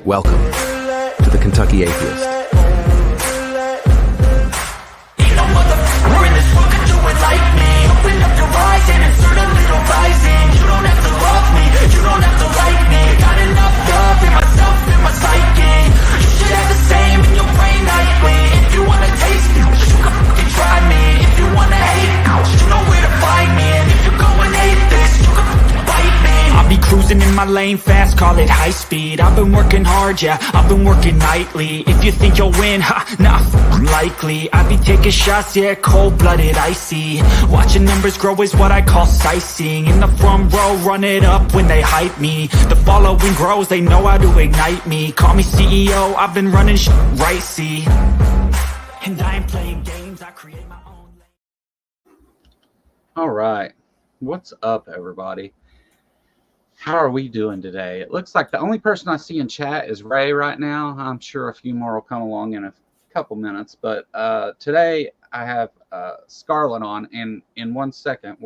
Welcome to the Kentucky Atheist. Cruising in my lane fast, call it high speed. I've been working hard, yeah, I've been working nightly. If you think you'll win, nah, unlikely. I be taking shots, yeah, cold-blooded, icy. Watching numbers grow is what I call sightseeing. In the front row, run it up when they hype me. The following grows, they know how to ignite me. Call me CEO, I've been running shit right, see. And I ain't playing games, I create my own lane. All right, what's up, everybody? How are we doing today? It looks like the only person I see in chat is Ray right now. I'm sure a few more will come along in a couple minutes. But today I have Scarlett on, and in 1 second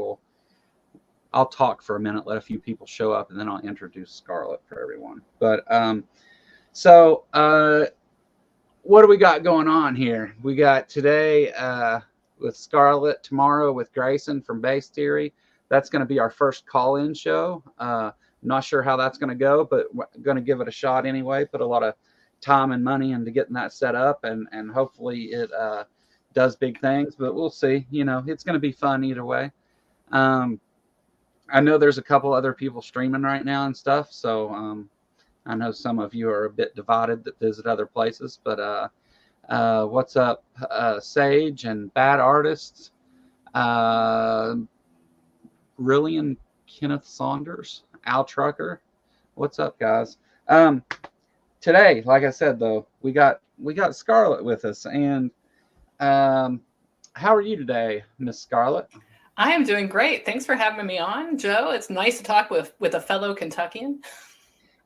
I'll talk for a minute, let a few people show up, and then I'll introduce Scarlett for everyone. But what do we got going on here? We got today with Scarlett, tomorrow with Grayson from Base Theory. That's going to be our first call-in show. Not sure how that's going to go, but we're going to give it a shot anyway. Put a lot of time and money into getting that set up, and hopefully it does big things. But we'll see. You know, it's going to be fun either way. I know there's a couple other people streaming right now and stuff, so I know some of you are a bit divided that visit other places. But what's up, Sage and Bad Artists? Brilliant Kenneth Saunders, Al Trucker. What's up, guys? Today, like I said, though, we got Scarlett with us. And how are you today, Miss Scarlett? I am doing great. Thanks for having me on, Joe. It's nice to talk with a fellow Kentuckian.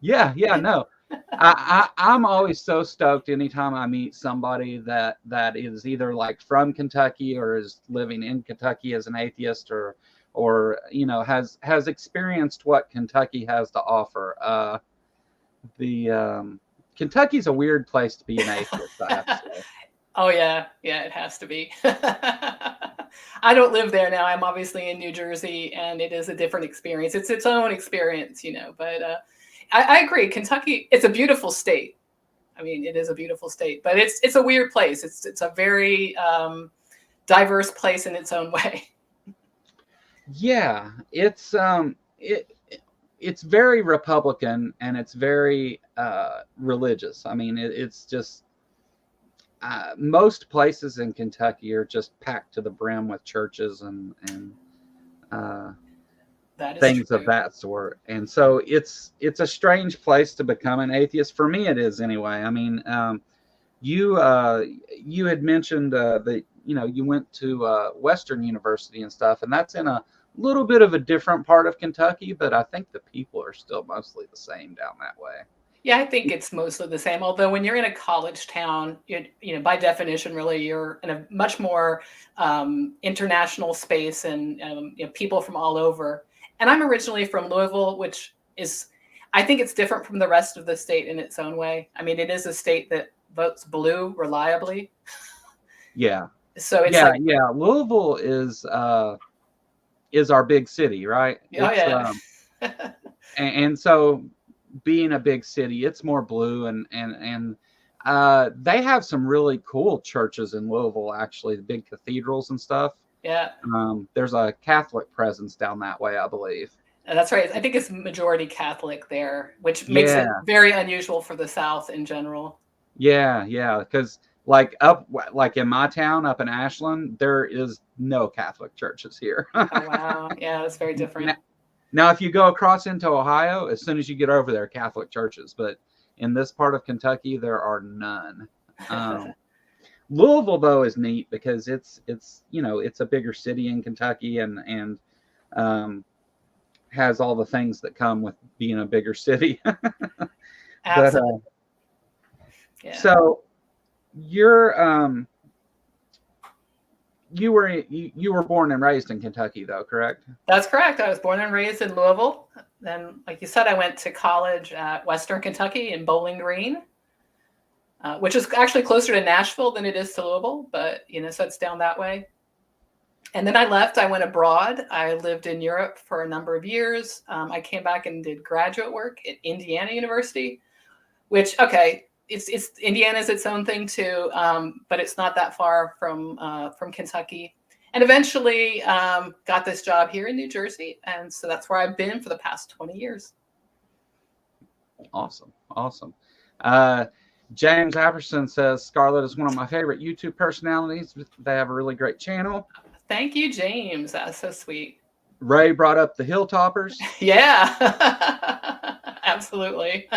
Yeah, no. I'm always so stoked anytime I meet somebody that is either like from Kentucky or is living in Kentucky as an atheist, or you know, has experienced what Kentucky has to offer. Kentucky's a weird place to be an atheist, I have to say. Oh yeah, it has to be. I don't live there now. I'm obviously in New Jersey, and it is a different experience. It's its own experience, you know. But I agree. Kentucky, it's a beautiful state. I mean, it is a beautiful state, but it's a weird place. It's a very diverse place in its own way. Yeah, it's very Republican, and it's very religious. I mean, it's just most places in Kentucky are just packed to the brim with churches and things of that sort. And so it's a strange place to become an atheist. For me, it is anyway. I mean, you had mentioned that you went to Western University and stuff, and that's in a little bit of a different part of Kentucky, but I think the people are still mostly the same down that way. Yeah, I think it's mostly the same. Although when you're in a college town, you know, by definition, really, you're in a much more international space, and you know, people from all over. And I'm originally from Louisville, which is, I think it's different from the rest of the state in its own way. I mean, it is a state that votes blue reliably. Yeah. So it's Louisville is our big city, right? Oh, yeah. And so being a big city, it's more blue, and they have some really cool churches in Louisville, actually, the big cathedrals and stuff. Yeah. There's a Catholic presence down that way, I believe. That's right. I think it's majority Catholic there, which makes it very unusual for the South in general. Yeah, because like in my town up in Ashland, there is no Catholic churches here. Oh, wow. Yeah, that's very different. Now, if you go across into Ohio, as soon as you get over there, Catholic churches, but in this part of Kentucky, there are none. Louisville, though, is neat because it's a bigger city in Kentucky, and has all the things that come with being a bigger city. Absolutely. So you're you were born and raised in Kentucky, though, correct? That's correct. I was born and raised in Louisville. Then, like you said, I went to college at Western Kentucky in Bowling Green, which is actually closer to Nashville than it is to Louisville, but so it's down that way. And then I left. I went abroad. I lived in Europe for a number of years. I came back and did graduate work at Indiana University, which, okay, it's Indiana's its own thing too, but it's not that far from Kentucky. And eventually got this job here in New Jersey, and so that's where I've been for the past 20 years. Awesome. James Apperson says Scarlett is one of my favorite YouTube personalities. They have a really great channel. Thank you, James. That's so sweet. Ray brought up the Hilltoppers. Yeah, absolutely.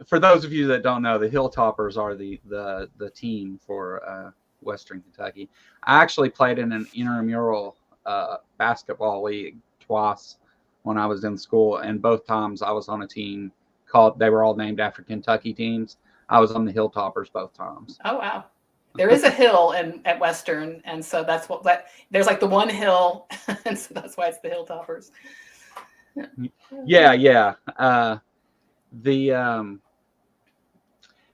For those of you that don't know, the Hilltoppers are the team for Western Kentucky. I actually played in an intramural basketball league twice when I was in school, and both times I was on a team they were all named after Kentucky teams. I was on the Hilltoppers both times. Oh, wow. There is a hill at Western, and so that's there's like the one hill, and so that's why it's the Hilltoppers. Yeah.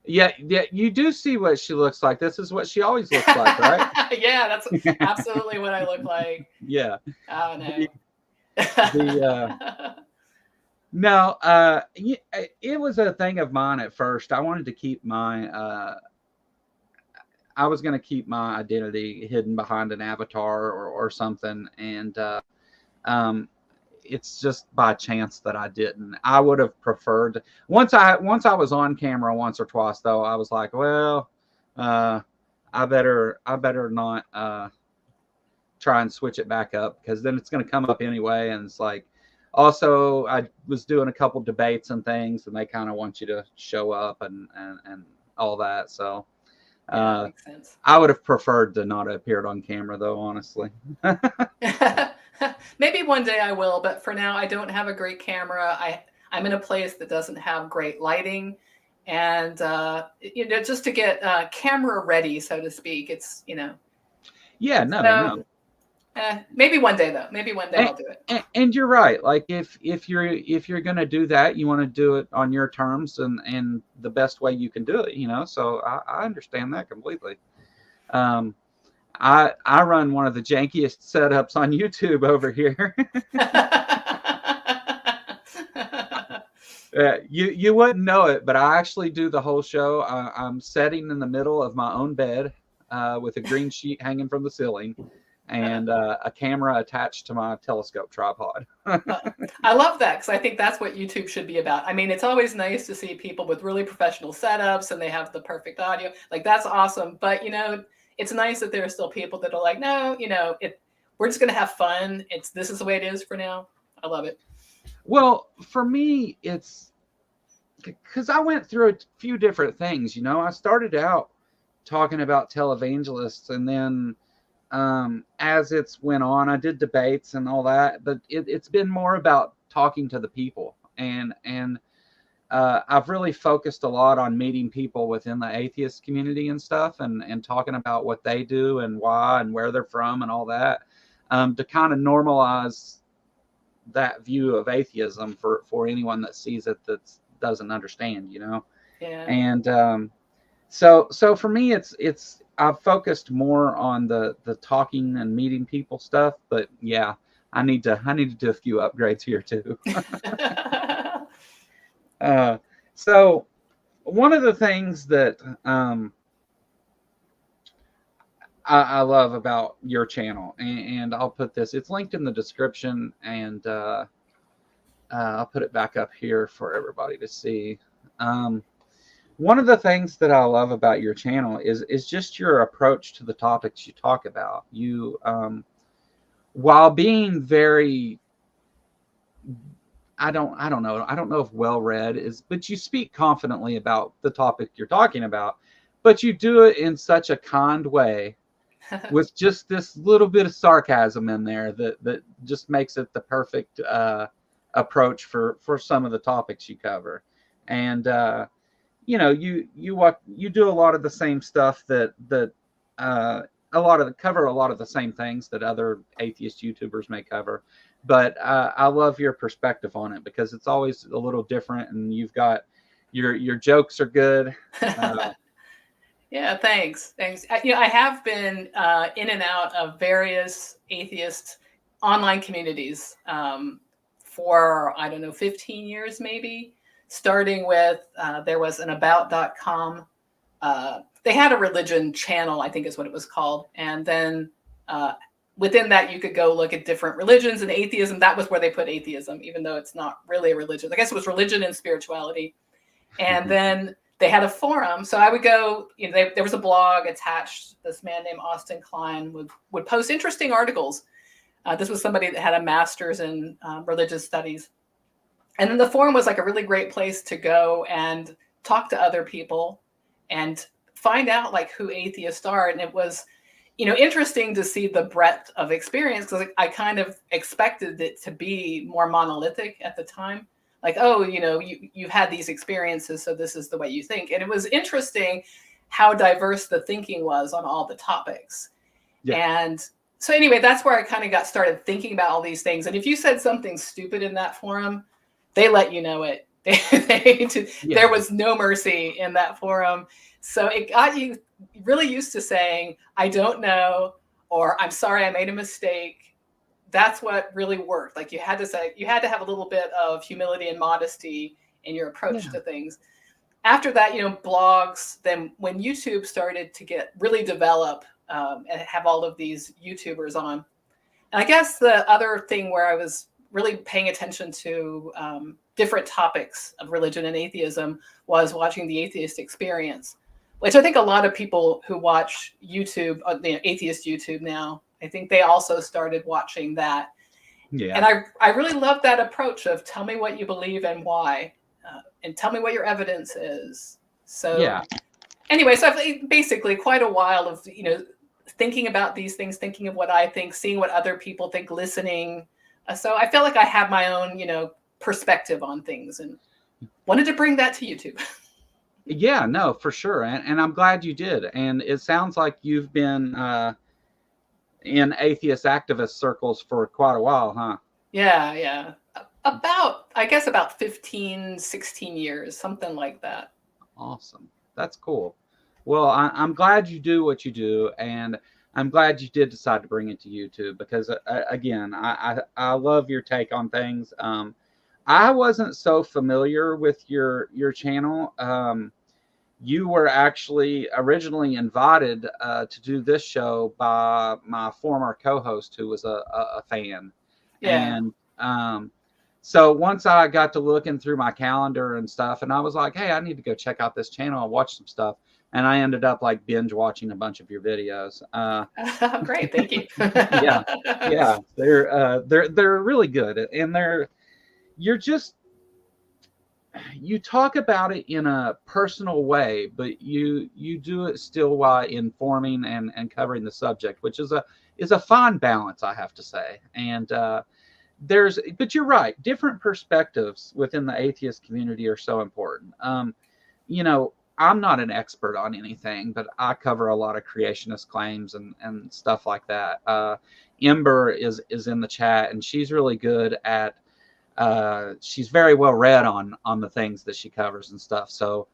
Yeah, you do see what she looks like. This is what she always looks like, right? Yeah, that's absolutely what I look like. Yeah. Oh, no. No, it was a thing of mine at first. I wanted to keep I was going to keep my identity hidden behind an avatar or something. And it's just by chance that I didn't. I would have preferred once I was on camera once or twice, though, I was like, well, I better not try and switch it back up, because then it's going to come up anyway. And it's like, also, I was doing a couple debates and things, and they kind of want you to show up and all that. So that makes sense. I would have preferred to not have appeared on camera, though, honestly. Maybe one day I will, but for now I don't have a great camera. I'm in a place that doesn't have great lighting, and just to get camera ready, so to speak. It's Yeah, no. Maybe one day, though. Maybe one day I'll do it. And you're right. Like if you're gonna do that, you want to do it on your terms and the best way you can do it. So I understand that completely. I run one of the jankiest setups on YouTube over here. You wouldn't know it, but I actually do the whole show. I'm sitting in the middle of my own bed with a green sheet hanging from the ceiling, and a camera attached to my telescope tripod. I love that, because I think that's what YouTube should be about. I mean, it's always nice to see people with really professional setups and they have the perfect audio. Like, that's awesome. But, it's nice that there are still people that are like, no, we're just going to have fun. This is the way it is for now. I love it. Well, for me, it's because I went through a few different things. I started out talking about televangelists, and then as it's went on, I did debates and all that, but it's been more about talking to the people, and I've really focused a lot on meeting people within the atheist community and stuff, and talking about what they do and why and where they're from and all that, to kind of normalize that view of atheism for anyone that sees it that doesn't understand, Yeah. And so for me, it's I've focused more on the talking and meeting people stuff, but yeah, I need to do a few upgrades here too. So one of the things that I love about your channel, and I'll put this, it's linked in the description, and I'll put it back up here for everybody to see. One of the things that I love about your channel is just your approach to the topics you talk about. You, while being very, I don't know if well-read is, but you speak confidently about the topic you're talking about, but you do it in such a kind way with just this little bit of sarcasm in there that just makes it the perfect approach for some of the topics you cover. And you do a lot of the same stuff that cover a lot of the same things that other atheist YouTubers may cover. But I love your perspective on it because it's always a little different, and you've got your jokes are good. Yeah, thanks. I have been in and out of various atheist online communities for, I don't know, 15 years maybe, starting with, there was an about.com. They had a religion channel, I think is what it was called. And then within that, you could go look at different religions, and atheism, that was where they put atheism, even though it's not really a religion. I guess it was religion and spirituality. And then they had a forum. So I would go, there was a blog attached. This man named Austin Klein would post interesting articles. This was somebody that had a master's in religious studies. And then the forum was like a really great place to go and talk to other people and find out like who atheists are. And it was, interesting to see the breadth of experience, because I kind of expected it to be more monolithic at the time. Like, oh, you've had these experiences, so this is the way you think. And it was interesting how diverse the thinking was on all the topics. Yeah. And so anyway, that's where I kind of got started thinking about all these things. And if you said something stupid in that forum, they let you know it. There was no mercy in that forum. So it got you really used to saying, I don't know, or I'm sorry, I made a mistake. That's what really worked. Like you had to have a little bit of humility and modesty in your approach to things. After that, blogs, then when YouTube started to get really develop and have all of these YouTubers on. And I guess the other thing where I was really paying attention to different topics of religion and atheism was watching the Atheist Experience, which I think a lot of people who watch YouTube, atheist YouTube now, I think they also started watching that. Yeah. And I really love that approach of tell me what you believe and why, and tell me what your evidence is. So anyway, so I've basically quite a while of, thinking about these things, thinking of what I think, seeing what other people think, listening. So I felt like I have my own, perspective on things and wanted to bring that to YouTube. Yeah, no, for sure. And I'm glad you did. And it sounds like you've been in atheist activist circles for quite a while, huh? Yeah. About 15, 16 years, something like that. Awesome. That's cool. Well, I'm glad you do what you do. And I'm glad you did decide to bring it to YouTube because, again, I love your take on things. I wasn't so familiar with your channel. You were actually originally invited to do this show by my former co-host who was a fan. Yeah. And so once I got to looking through my calendar and stuff, and I was like, hey, I need to go check out this channel and watch some stuff. And I ended up like binge watching a bunch of your videos. Great, thank you. yeah, they're really good, and you talk about it in a personal way, but you do it still while informing and covering the subject, which is a fine balance, I have to say. And but you're right, different perspectives within the atheist community are so important. I'm not an expert on anything, but I cover a lot of creationist claims and stuff like that. Ember is in the chat, and she's really good at she's very well read on the things that she covers and stuff. So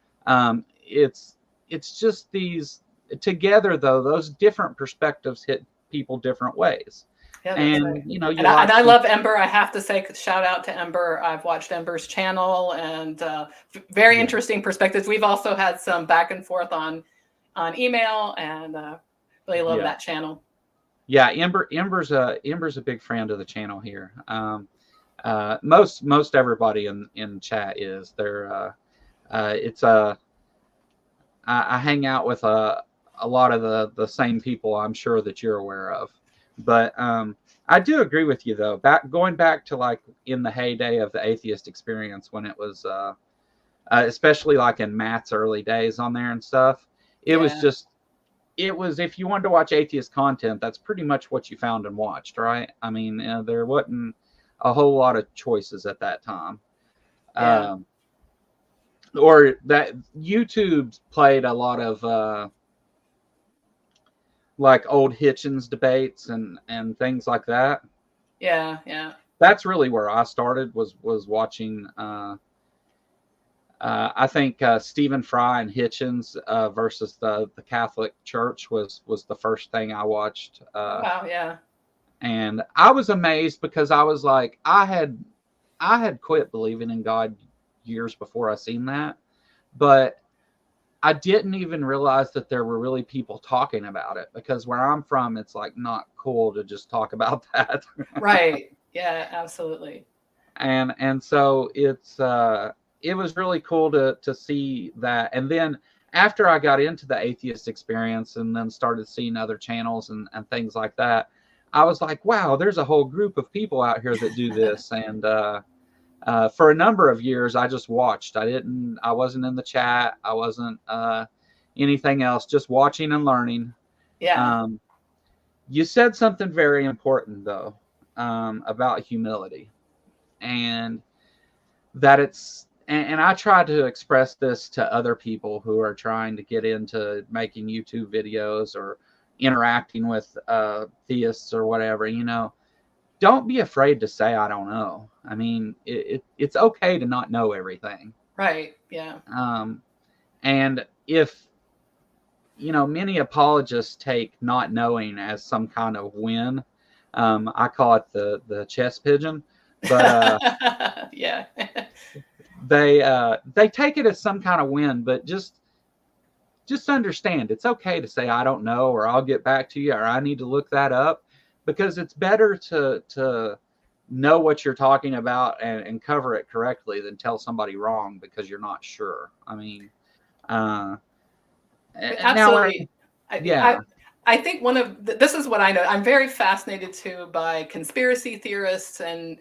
it's just these together, though, those different perspectives hit people different ways. Yeah, and right. I love Ember. I have to say, shout out to Ember. I've watched Ember's channel, and very interesting perspectives. We've also had some back and forth on email, and really love that channel. Yeah, Ember's a big friend of the channel here. Most everybody in chat is there. I hang out with a lot of the same people, I'm sure, that you're aware of. But I do agree with you, though. Going back to like in the heyday of the Atheist Experience, when it was especially like in Matt's early days on there and stuff, it was if you wanted to watch atheist content, that's pretty much what you found and watched, right? I mean, there wasn't a whole lot of choices at that time. Or that YouTube played a lot of like old Hitchens debates and things like that. Yeah, yeah. That's really where I started, was watching. I think Stephen Fry and Hitchens versus the Catholic Church was the first thing I watched. Oh, wow, yeah. And I was amazed because I was like, I had quit believing in God years before I seen that, but I didn't even realize that there were really people talking about it, because where I'm from, it's like not cool to just talk about that. Right. Yeah, absolutely. And so it was really cool to see that. And then after I got into the atheist experience and then started seeing other channels and things like that, I was like, wow, there's a whole group of people out here that do this. And for a number of years, I just watched. I wasn't in the chat. I wasn't anything else, just watching and learning. Yeah. You said something very important, though, about humility, and that and I try to express this to other people who are trying to get into making YouTube videos or interacting with theists or whatever. Don't be afraid to say, I don't know. I mean, it's okay to not know everything. Right. Yeah. And if, many apologists take not knowing as some kind of win. I call it the chess pigeon, but yeah. they take it as some kind of win. But just understand, it's okay to say, I don't know, or I'll get back to you, or I need to look that up, because it's better to know what you're talking about and cover it correctly than tell somebody wrong because you're not sure. I mean, absolutely. Yeah. I think this is what I know. I'm very fascinated too by conspiracy theorists and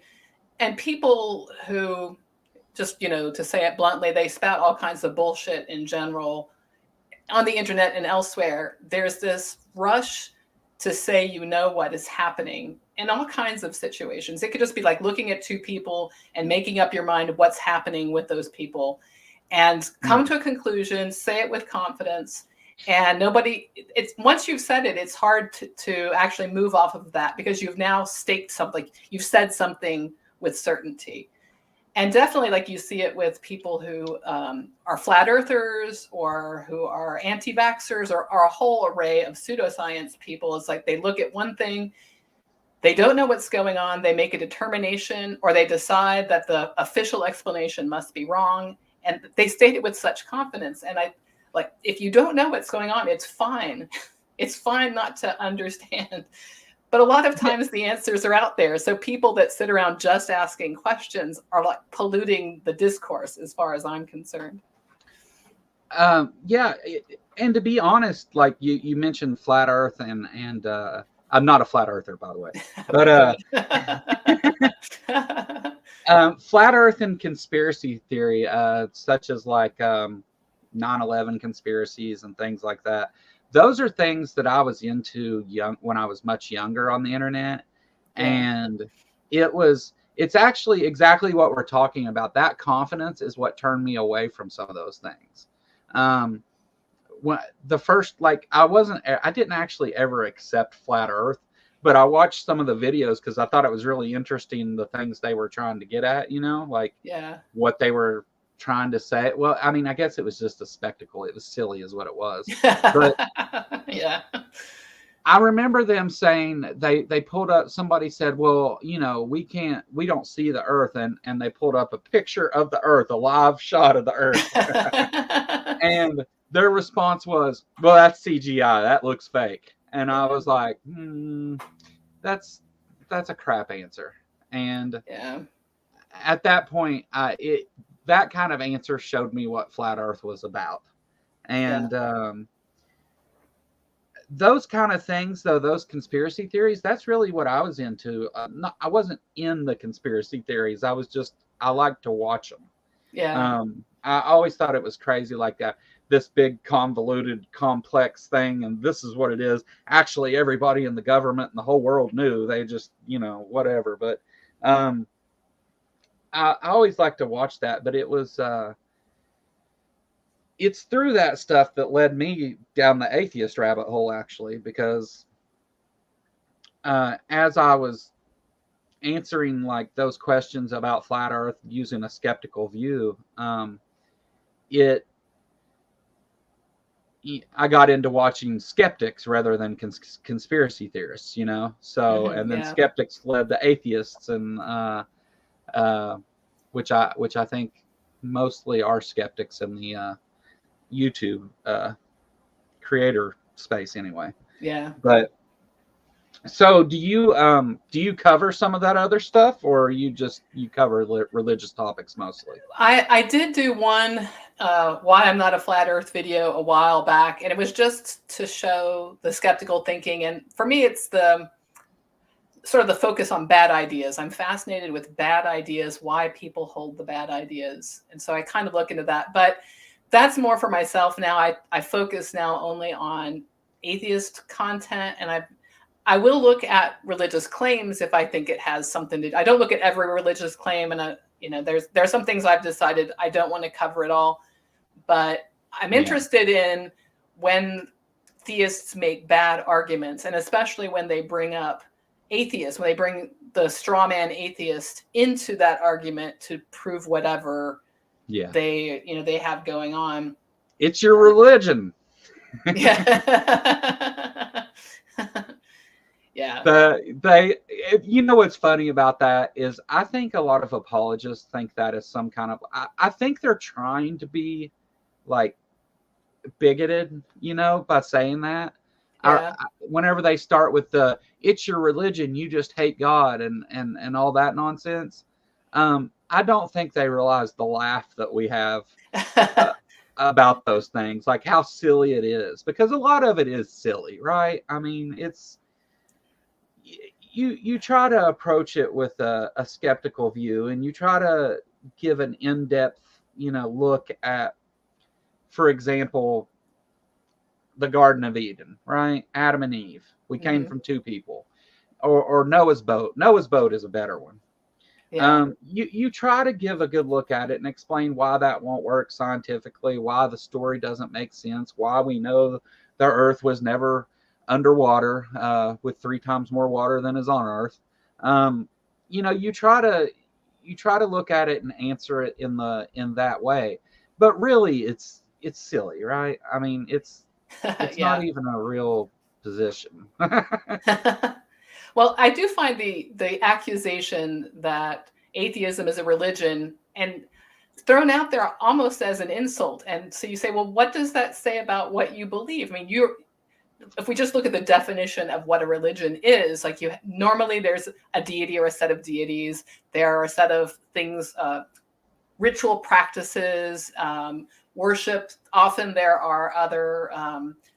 people who just, to say it bluntly, they spout all kinds of bullshit in general on the internet and elsewhere. There's this rush to say what is happening in all kinds of situations. It could just be like looking at two people and making up your mind of what's happening with those people and come to a conclusion, say it with confidence. And once you've said it, it's hard to actually move off of that, because you've now staked something, you've said something with certainty. And definitely, like, you see it with people who are flat earthers or who are anti-vaxxers or a whole array of pseudoscience people. It's like they look at one thing, they don't know what's going on, they make a determination, or they decide that the official explanation must be wrong, and they state it with such confidence. And if you don't know what's going on, it's fine. It's fine not to understand. But a lot of times the answers are out there. So people that sit around just asking questions are like polluting the discourse, as far as I'm concerned. Yeah. And to be honest, like you mentioned flat earth and I'm not a flat earther, by the way, but flat earth and conspiracy theory, such as like 9/11 conspiracies and things like that. Those are things that I was into when I was much younger on the internet. Yeah. And it's actually exactly what we're talking about. That confidence is what turned me away from some of those things. When the first, I didn't actually ever accept flat earth, but I watched some of the videos because I thought it was really interesting, the things they were trying to get at, what they were trying to say. Well, I mean, I guess it was just a spectacle. It was silly is what it was. But yeah, I remember them saying they pulled up, somebody said, well, we don't see the earth, and they pulled up a picture of the earth, a live shot of the earth. And their response was, well, that's CGI, that looks fake. And I was like, that's a crap answer. And yeah, at that point, that kind of answer showed me what flat earth was about. And those kind of things, though, those conspiracy theories, that's really what I was into. I wasn't in the conspiracy theories. I like to watch them. Yeah. I always thought it was crazy, like this big convoluted complex thing, and this is what it is. Actually, everybody in the government and the whole world knew. They just, whatever. But I always like to watch that, but it it's through that stuff that led me down the atheist rabbit hole, actually, because as I was answering like those questions about flat Earth using a skeptical view, I got into watching skeptics rather than conspiracy theorists, you know. So and then skeptics led to atheists, and which I think mostly are skeptics in the YouTube creator space anyway. Yeah. But so do you cover some of that other stuff, or you cover religious topics mostly? I did do one why I'm not a flat earth video a while back, and it was just to show the skeptical thinking. And for me, it's the sort of the focus on bad ideas. I'm fascinated with bad ideas, why people hold the bad ideas. And so I kind of look into that, but that's more for myself now. I focus now only on atheist content, and I will look at religious claims if I think it has something to. I don't look at every religious claim, and there are some things I've decided I don't want to cover at all. But I'm interested in when theists make bad arguments, and especially when they bring up atheists, when they bring the straw man atheist into that argument to prove whatever they have going on. It's your religion. Yeah. Yeah. What's funny about that is I think a lot of apologists think that is some kind of, I think they're trying to be like bigoted, by saying that. Yeah. Whenever they start with it's your religion, you just hate God and all that nonsense. I don't think they realize the laugh that we have about those things, like how silly it is, because a lot of it is silly, right? I mean, it's, you try to approach it with a skeptical view, and you try to give an in-depth, look at, for example, the Garden of Eden, right? Adam and Eve. We came from two people. Or Noah's boat. Noah's boat is a better one. Yeah. You try to give a good look at it and explain why that won't work scientifically, why the story doesn't make sense, why we know the Earth was never underwater with 3 times more water than is on Earth. You try to look at it and answer it in that way. But really, it's silly, right? I mean, it's not even a real position. Well, I do find the accusation that atheism is a religion and thrown out there almost as an insult. And so you say, well, what does that say about what you believe? I mean, if we just look at the definition of what a religion is, like normally there's a deity or a set of deities. There are a set of things, ritual practices, worship. Often there are other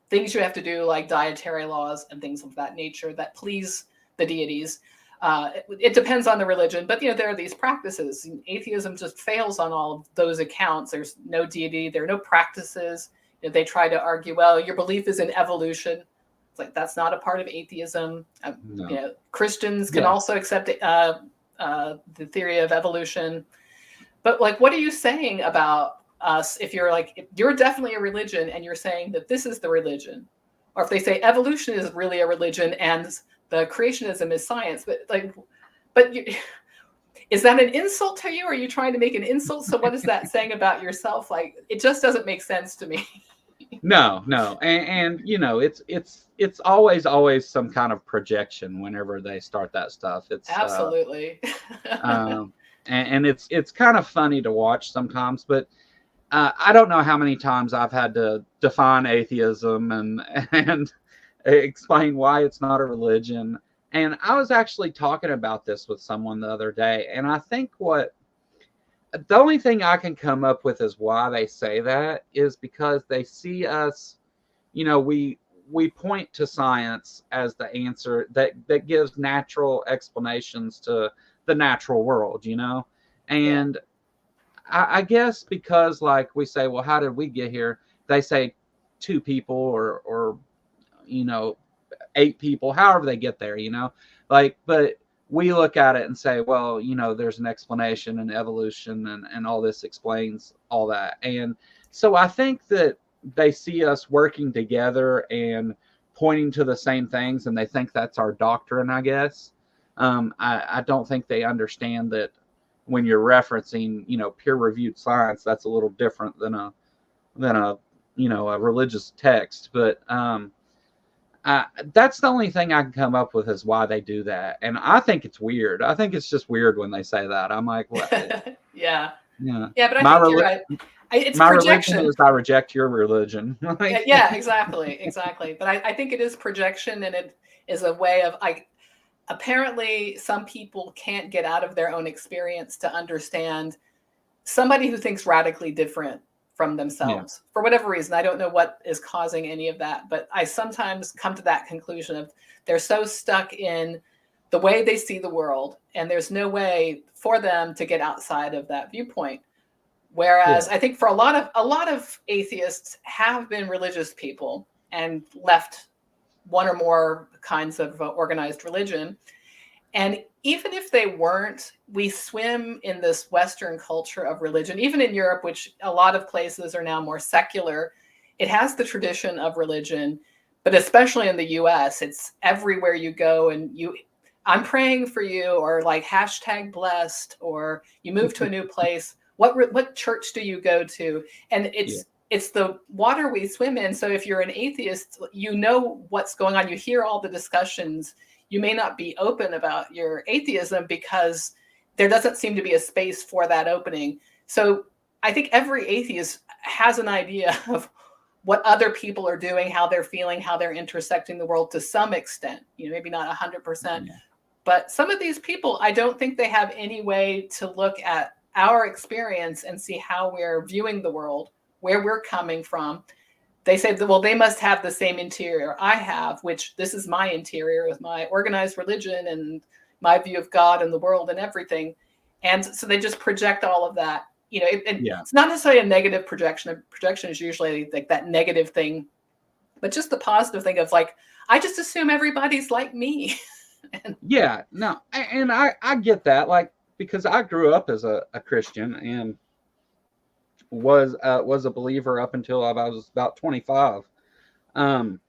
things you have to do, like dietary laws and things of that nature that please the deities. It depends on the religion, but there are these practices. Atheism just fails on all of those accounts. There's no deity. There are no practices. They try to argue, well, your belief is in evolution. It's like, that's not a part of atheism. No. Christians can also accept the theory of evolution. But like, what are you saying about us if you're definitely a religion and you're saying that this is the religion? Or if they say evolution is really a religion and the creationism is science, is that an insult to you? Or are you trying to make an insult? So what is that saying about yourself? Like, it just doesn't make sense to me. No. And it's always some kind of projection whenever they start that stuff. It's absolutely. And it's kind of funny to watch sometimes, but I don't know how many times I've had to define atheism and explain why it's not a religion. And I was actually talking about this with someone the other day, and I think the only thing I can come up with is why they say that is because they see us, we point to science as the answer that gives natural explanations to the natural world, and I guess because like we say, well, how did we get here? They say 2 people or 8 people, however they get there, but we look at it and say, well, there's an explanation and evolution and all this explains all that. And so I think that they see us working together and pointing to the same things, and they think that's our doctrine, I guess. I don't think they understand that when you're referencing, peer-reviewed science, that's a little different than a a religious text. But that's the only thing I can come up with is why they do that, and I think it's weird. I think it's just weird when they say that. I'm like, what? Yeah. Yeah. Yeah, but I think you're right. It's my projection. religion is I reject your religion. Yeah, exactly. But I think it is projection, and it is a way of apparently some people can't get out of their own experience to understand somebody who thinks radically different from themselves for whatever reason. I don't know what is causing any of that, but I sometimes come to that conclusion of they're so stuck in the way they see the world, and there's no way for them to get outside of that viewpoint. Whereas I think for a lot of atheists have been religious people and left one or more kinds of organized religion. And even if they weren't, we swim in this Western culture of religion, even in Europe, which a lot of places are now more secular. It has the tradition of religion, but especially in the US, it's everywhere you go and I'm praying for you, or like #blessed, or you move to a new place. What church do you go to? And it's the water we swim in. So if you're an atheist, you know what's going on. You hear all the discussions. You may not be open about your atheism because there doesn't seem to be a space for that opening. So I think every atheist has an idea of what other people are doing, how they're feeling, how they're intersecting the world to some extent. Maybe not 100%. But some of these people, I don't think they have any way to look at our experience and see how we're viewing the world, where we're coming from. They say that, well, they must have the same interior I have, which this is my interior with my organized religion and my view of God and the world and everything. And so they just project all of that. It's not necessarily a negative projection. Projection is usually like that negative thing, but just the positive thing of like, I just assume everybody's like me. And I get that, like, because I grew up as a Christian and was a believer up until I was about 25. And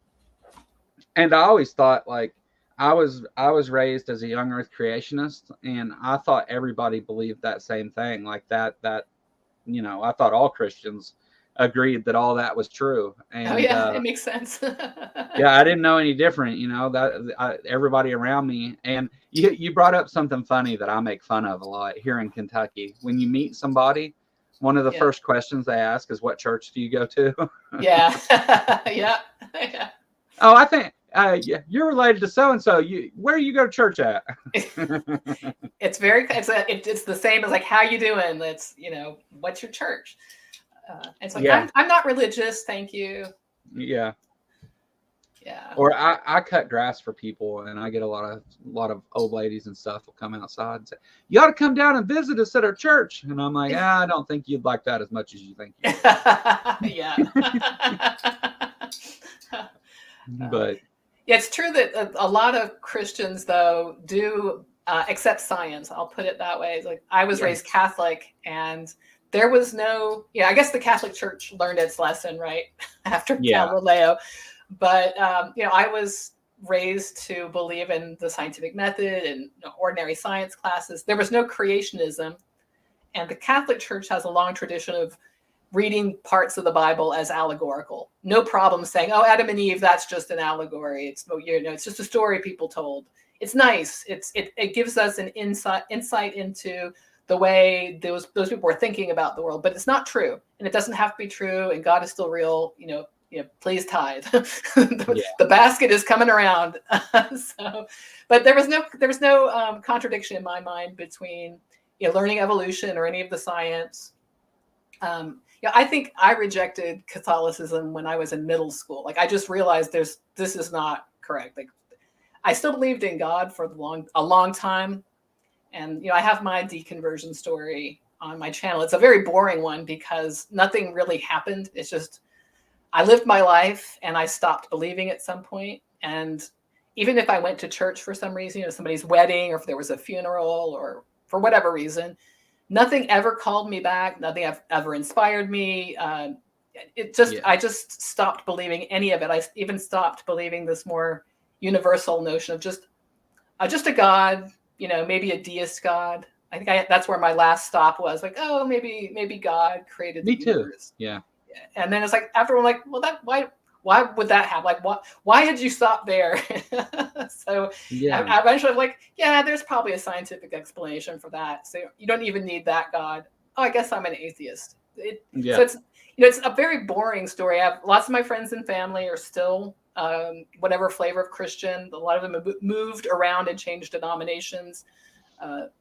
I always thought, like, I was raised as a young earth creationist, and I thought everybody believed that same thing, like that I thought all Christians agreed that all that was true. And it makes sense. I didn't know any different, everybody around me. And you brought up something funny that I make fun of a lot here in Kentucky. When you meet somebody, one of the first questions they ask is, what church do you go to? Yeah. Oh, I think you're related to so-and-so. Where you go to church at? It's the same as like, how you doing? That's, what's your church? It's like, I'm not religious, thank you. Yeah. Yeah. Or I cut grass for people, and I get a lot of old ladies and stuff will come outside and say, you ought to come down and visit us at our church. And I'm like, I don't think you'd like that as much as you think you would. Yeah. But it's true that a lot of Christians, though, do accept science. I'll put it that way. It's like, I was raised Catholic, and there was no, I guess the Catholic Church learned its lesson, right, after Galileo. But, I was raised to believe in the scientific method and ordinary science classes. There was no creationism. And the Catholic Church has a long tradition of reading parts of the Bible as allegorical. No problem saying, oh, Adam and Eve, that's just an allegory. It's just a story people told. It's nice. It gives us an insight into the way those people were thinking about the world, but it's not true, and it doesn't have to be true. And God is still real. Please tithe. The basket is coming around. But there was no contradiction in my mind between learning evolution or any of the science. I think I rejected Catholicism when I was in middle school. Like, I just realized this is not correct. Like, I still believed in God for a long time. And, I have my deconversion story on my channel. It's a very boring one because nothing really happened. It's just, I lived my life and I stopped believing at some point. And even if I went to church for some reason, somebody's wedding, or if there was a funeral, or for whatever reason, nothing ever called me back. Nothing ever inspired me. Yeah. I just stopped believing any of it. I even stopped believing this more universal notion of just a God, maybe a deist God. I think that's where my last stop was, like, oh, maybe God created the Me too. universe. Yeah. And then it's like, everyone like, well, why would that happen? Like, why did you stop there? So Yeah. I eventually was like, yeah, there's probably a scientific explanation for that. So you don't even need that God. Oh, I guess I'm an atheist. Yeah. So it's a very boring story. I have lots of my friends and family are still whatever flavor of Christian. A lot of them have moved around and changed denominations.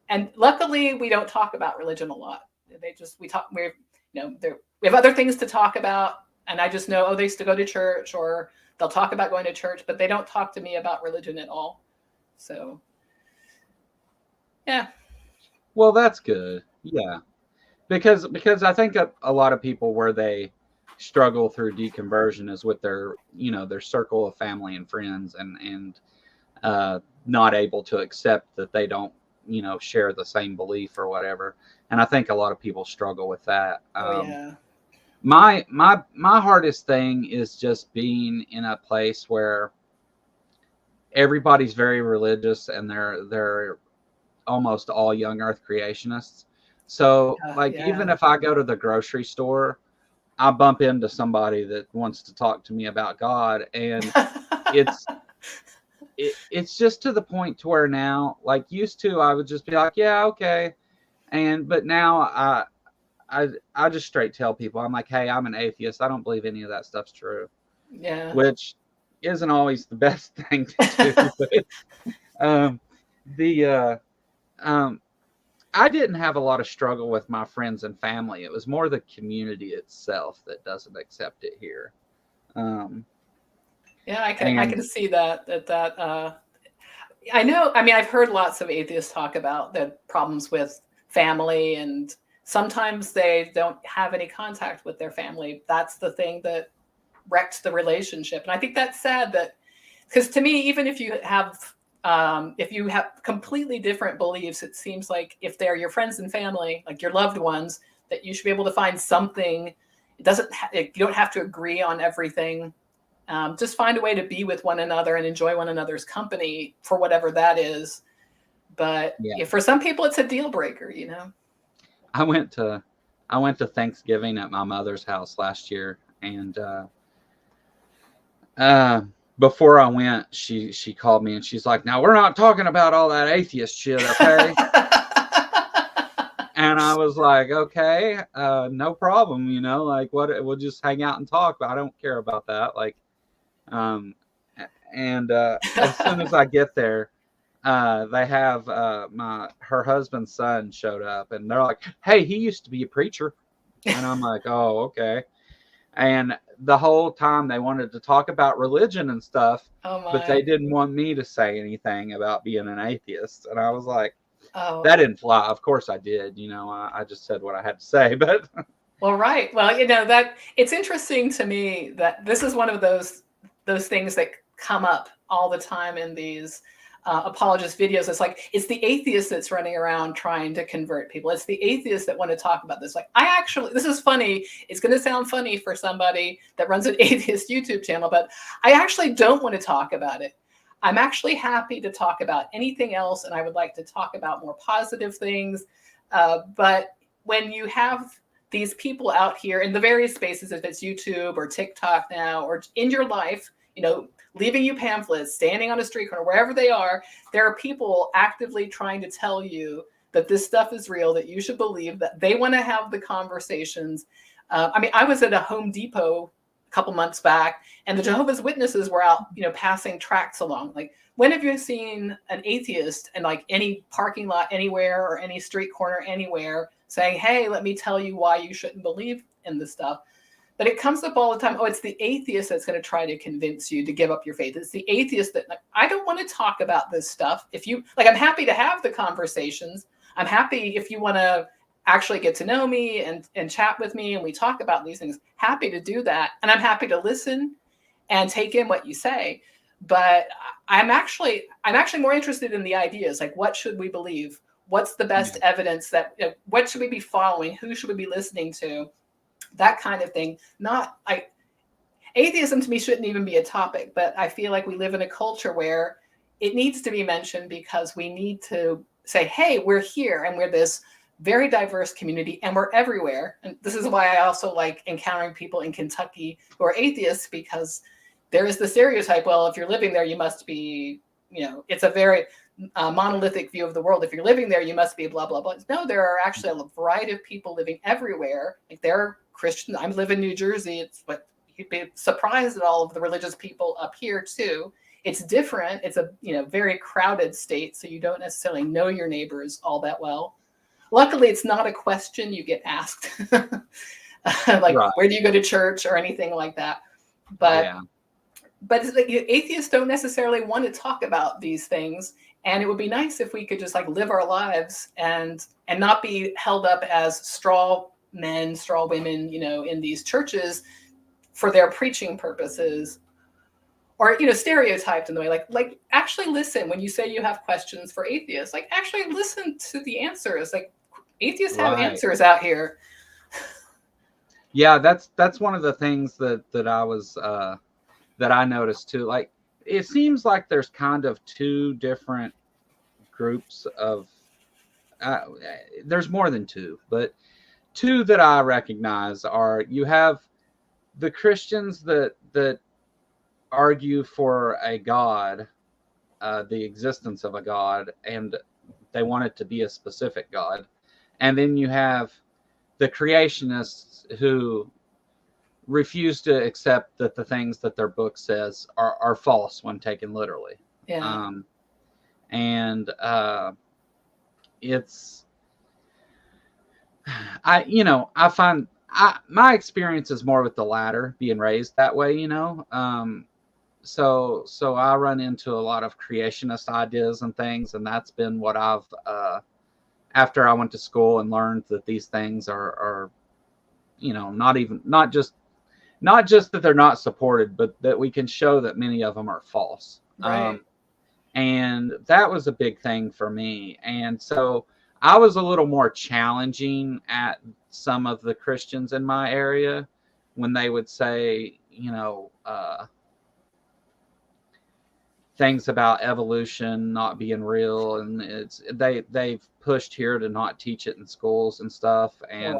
And luckily, we don't talk about religion a lot. We have other things to talk about. And I just know, they used to go to church, or they'll talk about going to church, but they don't talk to me about religion at all. So, yeah. Well, that's good. Yeah. Because I think a lot of people where they struggle through deconversion is with their circle of family and friends, and not able to accept that they don't share the same belief or whatever. And I think a lot of people struggle with that. Yeah. My hardest thing is just being in a place where everybody's very religious, and they're almost all young earth creationists. So even if I go to the grocery store, I bump into somebody that wants to talk to me about God, and it's just to the point to where now, like, used to, I would just be like, yeah, okay. But now I just straight tell people, I'm like, hey, I'm an atheist. I don't believe any of that stuff's true. Yeah. Which isn't always the best thing to do. But I didn't have a lot of struggle with my friends and family. It was more the community itself that doesn't accept it here. Yeah, I can see that. I know. I mean, I've heard lots of atheists talk about the problems with family, and sometimes they don't have any contact with their family. That's the thing that wrecked the relationship. And I think that's sad, because to me, even if you have completely different beliefs, it seems like if they're your friends and family, like your loved ones, that you should be able to find something. You don't have to agree on everything. Just find a way to be with one another and enjoy one another's company for whatever that is. But for some people, it's a deal breaker, I went to Thanksgiving at my mother's house last year, and before I went, she called me and she's like, "Now we're not talking about all that atheist shit, okay?" And I was like, "Okay, no problem, like, what? We'll just hang out and talk, but I don't care about that." Like, as soon as I get there, they have her husband's son showed up, and they're like, "Hey, he used to be a preacher," and I'm like, "Oh, okay." And the whole time they wanted to talk about religion and stuff, but they didn't want me to say anything about being an atheist. And I was like, that didn't fly. Of course I did. I just said what I had to say. But well, right. Well, that it's interesting to me that this is one of those things that come up all the time in these apologist videos. It's the atheist that's running around trying to convert people. It's the atheists that want to talk about this. Like, this is funny. It's going to sound funny for somebody that runs an atheist YouTube channel, but I actually don't want to talk about it. I'm actually happy to talk about anything else, and I would like to talk about more positive things. But when you have these people out here in the various spaces, if it's YouTube or TikTok now, or in your life, leaving you pamphlets, standing on a street corner, wherever they are, there are people actively trying to tell you that this stuff is real, that you should believe, that they want to have the conversations. I was at a Home Depot a couple months back, and the Jehovah's Witnesses were out, passing tracts along. Like, when have you seen an atheist in like any parking lot anywhere or any street corner anywhere saying, "Hey, let me tell you why you shouldn't believe in this stuff"? But it comes up all the time. Oh, it's the atheist that's going to try to convince you to give up your faith. It's the atheist that, like, I don't want to talk about this stuff. If you like, I'm happy to have the conversations. I'm happy if you want to actually get to know me and chat with me and we talk about these things. Happy to do that. And I'm happy to listen and take in what you say. But I'm actually more interested in the ideas. Like, what should we believe? What's the best evidence that, what should we be following? Who should we be listening to? that kind of thing. Not atheism to me shouldn't even be a topic, but I feel like we live in a culture where it needs to be mentioned because we need to say, hey, we're here and we're this very diverse community and we're everywhere. And this is why I also like encountering people in Kentucky who are atheists, because there is the stereotype, well, if you're living there, you must be, it's a very monolithic view of the world. If you're living there, you must be blah, blah, blah. No, there are actually a variety of people living everywhere. Like there are Christians. I live in New Jersey. It's what you'd be surprised at all of the religious people up here too. It's different. It's a very crowded state, so you don't necessarily know your neighbors all that well. Luckily, it's not a question you get asked, like right. Where do you go to church or anything like that. But it's like atheists don't necessarily want to talk about these things, and it would be nice if we could just like live our lives and not be held up as straw men, straw women, in these churches for their preaching purposes. Or, stereotyped in the way, like actually listen when you say you have questions for atheists, like actually listen to the answers. Like atheists have answers out here. Yeah, that's one of the things that I was that I noticed too. Like it seems like there's kind of two different groups of there's more than two, but two that I recognize are, you have the Christians that argue for a God, the existence of a God, and they want it to be a specific God. And then you have the creationists who refuse to accept that the things that their book says are false when taken literally. Yeah. It's, I find my experience is more with the latter, being raised that way, So I run into a lot of creationist ideas and things, and that's been what I've after I went to school and learned that these things are not just that they're not supported, but that we can show that many of them are false. Right. And that was a big thing for me. And so I was a little more challenging at some of the Christians in my area when they would say, things about evolution not being real, and they've pushed here to not teach it in schools and stuff. And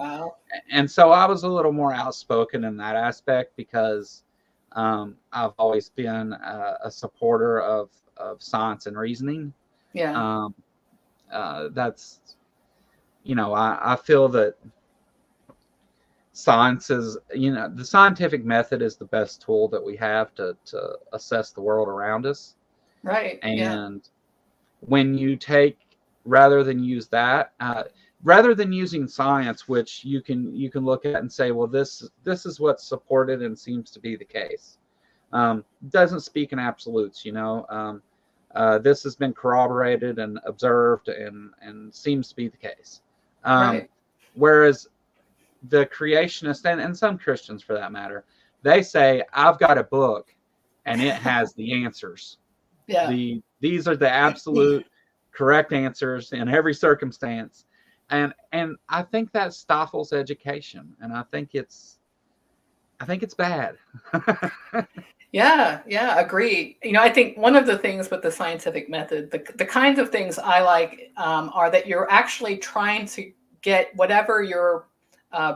and so I was a little more outspoken in that aspect because I've always been a supporter of science and reasoning. Yeah. That's I feel that science is, the scientific method is the best tool that we have to assess the world around us. Right. And when you rather than using science, which you can look at and say, well, this is what's supported and seems to be the case. Doesn't speak in absolutes, this has been corroborated and observed and seems to be the case. Right. Whereas the creationists and some Christians for that matter, they say, I've got a book and it has the answers. Yeah. These are the absolute correct answers in every circumstance. And I think that stifles education. And I think it's bad. Yeah, agree. I think one of the things with the scientific method, the kinds of things I like are that you're actually trying to get whatever your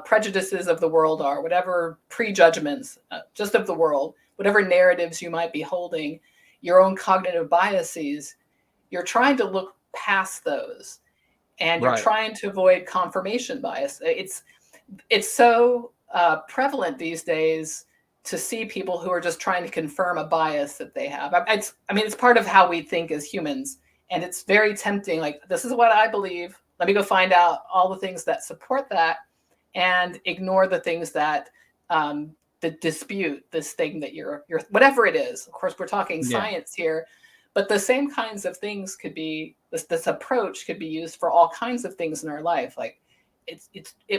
prejudices of the world are, whatever prejudgments just of the world, whatever narratives you might be holding, your own cognitive biases, you're trying to look past those, and you're trying to avoid confirmation bias. It's so prevalent these days to see people who are just trying to confirm a bias that they have. It's part of how we think as humans, and it's very tempting. Like, this is what I believe. Let me go find out all the things that support that, and ignore the things that that dispute this thing that you're whatever it is. Of course, we're talking science here, but the same kinds of things could be, this approach could be used for all kinds of things in our life. Like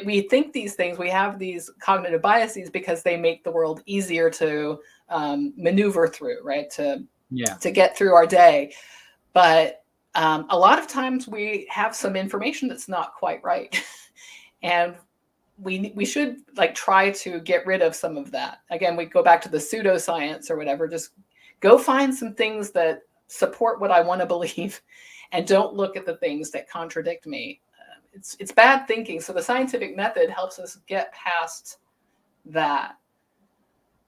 we think these things, we have these cognitive biases because they make the world easier to maneuver through, right? To get through our day. But a lot of times we have some information that's not quite right. And we should like try to get rid of some of that. Again, we go back to the pseudoscience or whatever. Just go find some things that support what I want to believe, and don't look at the things that contradict me. It's bad thinking. So the scientific method helps us get past that.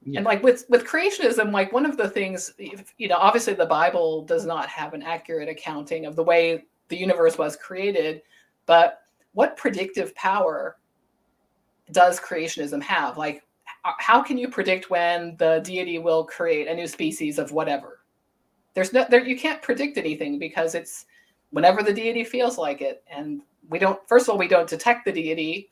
Yeah. And like with creationism, like one of the things, you know, obviously the Bible does not have an accurate accounting of the way the universe was created, but what predictive power does creationism have? Like, how can you predict when the deity will create a new species of whatever? You can't predict anything, because it's whenever the deity feels like it. And first of all, we don't detect the deity.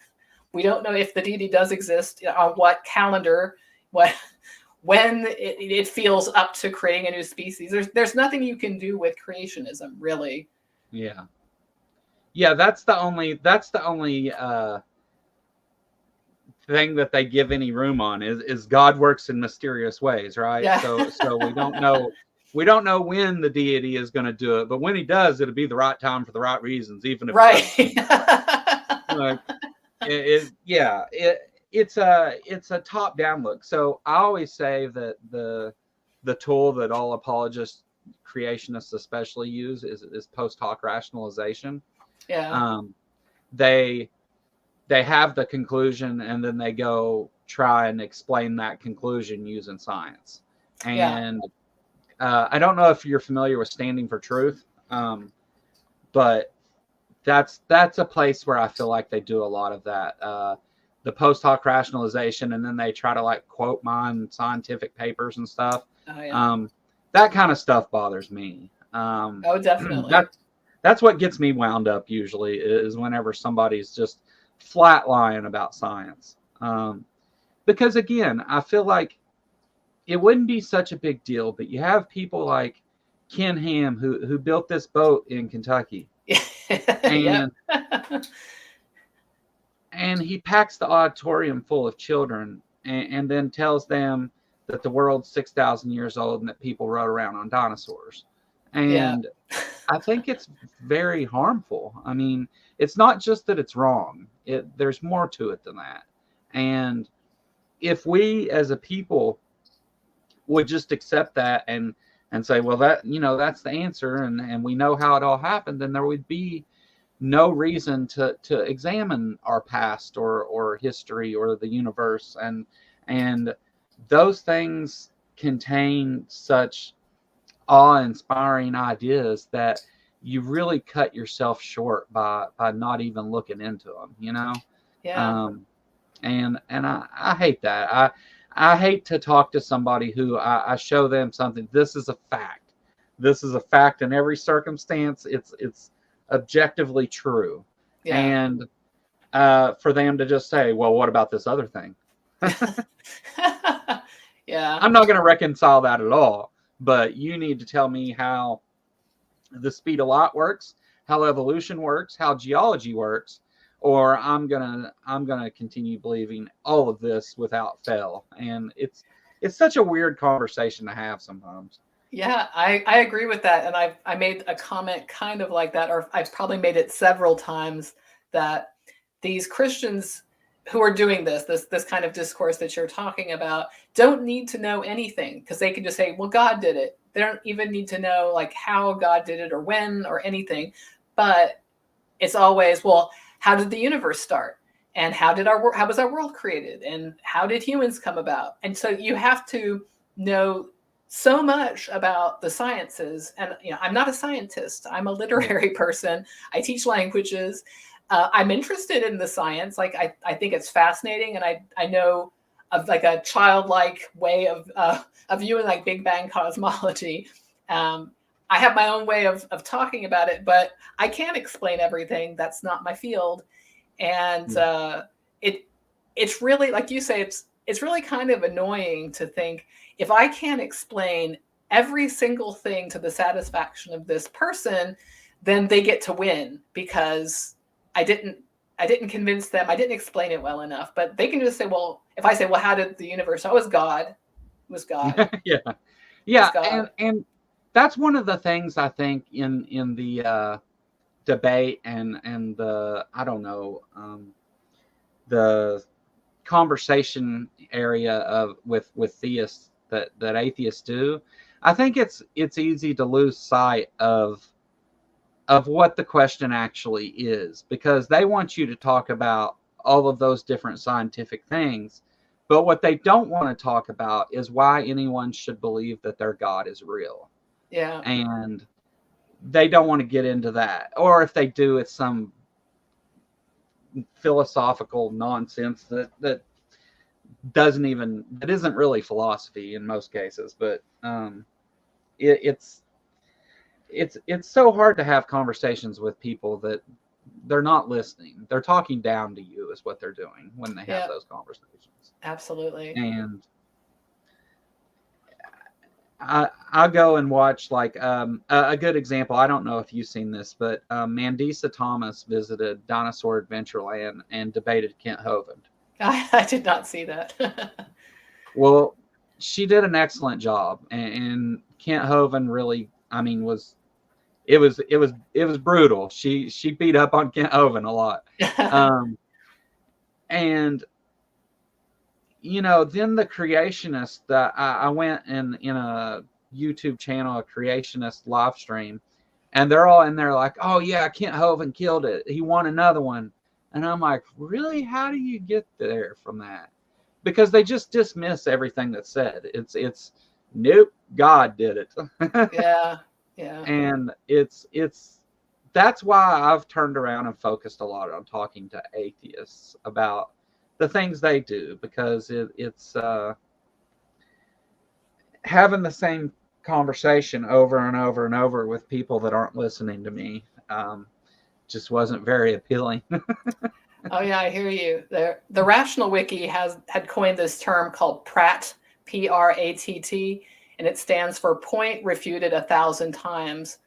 We don't know if the deity does exist, on what calendar, when it feels up to creating a new species. There's nothing you can do with creationism, really. Yeah. That's the only thing that they give any room on is God works in mysterious ways, right? Yeah. So we don't know when the deity is going to do it, but when he does, it'll be the right time for the right reasons, even if right. It's a top-down look. So I always say that the tool that all apologists, creationists especially, use is post hoc rationalization. Yeah. They have the conclusion, and then they go try and explain that conclusion using science. And I don't know if you're familiar with standing for truth, but that's a place where I feel like they do a lot of that. The post hoc rationalization, and then they try to like quote mine scientific papers and stuff. Oh, yeah. That kind of stuff bothers me. Oh, definitely. That's what gets me wound up usually, is whenever somebody's just flat lying about science. Because again, I feel like it wouldn't be such a big deal, but you have people like Ken Ham who built this boat in Kentucky. And he packs the auditorium full of children and then tells them that the world's 6,000 years old and that people rode around on dinosaurs. And I think it's very harmful. I mean, it's not just that it's wrong. There's more to it than that. And if we as a people would just accept that and say, well, that's the answer, and we know how it all happened, then there would be no reason to examine our past or history or the universe. And those things contain such awe-inspiring ideas that you really cut yourself short by not even looking into them, you know? Yeah. And I hate that. I hate to talk to somebody who I show them something. This is a fact. This is a fact in every circumstance. It's objectively true. Yeah. And for them to just say, well, what about this other thing? Yeah. I'm not going to reconcile that at all, but you need to tell me how the speed of light works, how evolution works, how geology works, or I'm gonna continue believing all of this without fail. And it's such a weird conversation to have sometimes. Yeah, I agree with that. And I made a comment kind of like that, or I've probably made it several times, that these Christians who are doing this kind of discourse that you're talking about don't need to know anything, because they can just say, well, God did it. They don't even need to know like how God did it or when or anything. But it's always, well, how did the universe start? And how was our world created? And how did humans come about? And so you have to know so much about the sciences. And I'm not a scientist. I'm a literary person. I teach languages. I'm interested in the science. Like I think it's fascinating, and I know of like a childlike way of viewing like Big Bang cosmology. I have my own way of talking about it, but I can't explain everything. That's not my field. And it's really, like you say, it's really kind of annoying to think, if I can't explain every single thing to the satisfaction of this person, then they get to win, because I didn't convince them. I didn't explain it well enough. But they can just say, well, if I say, well, how did the universe? Oh, it was God. It was God. Yeah. And that's one of the things I think in the debate and the, I don't know, the conversation area of with theists that atheists do, I think it's easy to lose sight of what the question actually is, because they want you to talk about all of those different scientific things, but what they don't want to talk about is why anyone should believe that their God is real. Yeah. And they don't want to get into that, or if they do, it's some philosophical nonsense that isn't really philosophy in most cases. But it's so hard to have conversations with people that they're not listening. They're talking down to you is what they're doing when they have those conversations. Absolutely. And I go and watch, like, a good example. I don't know if you've seen this, but Mandisa Thomas visited Dinosaur Adventureland and debated Kent Hovind. I did not see that. Well, she did an excellent job, and Kent Hovind really, I mean, it was brutal. She beat up on Kent Hovind a lot, and you know, then the Creationist, I went in a YouTube channel, a Creationist live stream, and they're all in there like, oh yeah, Kent Hovind killed it. He won another one. And I'm like, really? How do you get there from that? Because they just dismiss everything that's said. It's nope, God did it. Yeah. And that's why I've turned around and focused a lot on talking to atheists about the things they do, because it's having the same conversation over and over and over with people that aren't listening to me just wasn't very appealing. Oh yeah, I hear you. The Rational Wiki had coined this term called PRATT, P-R-A-T-T, and it stands for point refuted 1,000 times.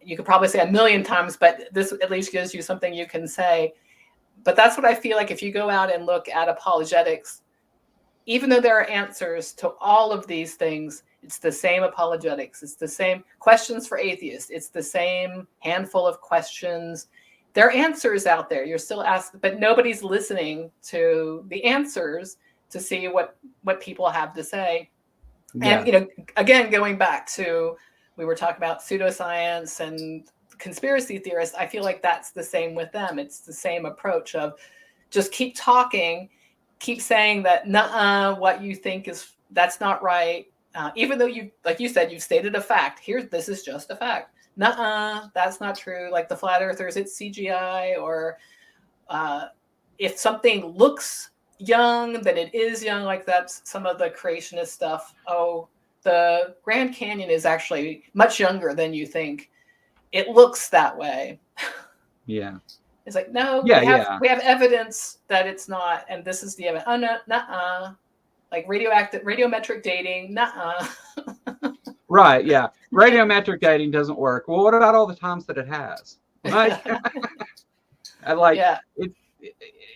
You could probably say 1,000,000 times, but this at least gives you something you can say. But that's what I feel like if you go out and look at apologetics, even though there are answers to all of these things, it's the same apologetics. It's the same questions for atheists. It's the same handful of questions. There are answers out there. You're still asked, but nobody's listening to the answers to see what people have to say. Yeah. And, you know, again, going back to, we were talking about pseudoscience and conspiracy theorists. I feel like that's the same with them. It's the same approach of just keep talking, keep saying that, nuh-uh, what you think that's not right. Even though you, like you said, you've stated a fact. This is just a fact. Nuh-uh, that's not true. Like the flat earthers, it's CGI. Or if something looks young, then it is young. Like that's some of the creationist stuff. Oh, the Grand Canyon is actually much younger than you think. It looks that way. Yeah. It's like, no, we have evidence that it's not, and this is the evidence. Oh, no, nuh-uh. Like radiometric dating, nuh-uh. Right, yeah. Radiometric dating doesn't work. Well, what about all the times that it has? Like,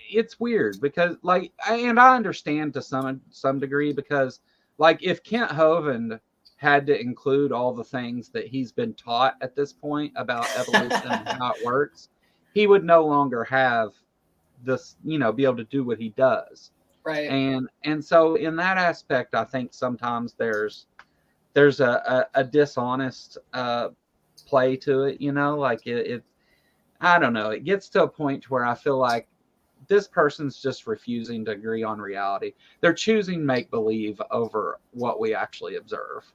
it's weird because, like, and I understand to some degree, because, like, if Kent Hovind had to include all the things that he's been taught at this point about evolution and how it works, he would no longer have this, you know, be able to do what he does. Right. And so in that aspect, I think sometimes there's a dishonest play to it, you know, like it I don't know, it gets to a point where I feel like this person's just refusing to agree on reality. They're choosing make-believe over what we actually observe.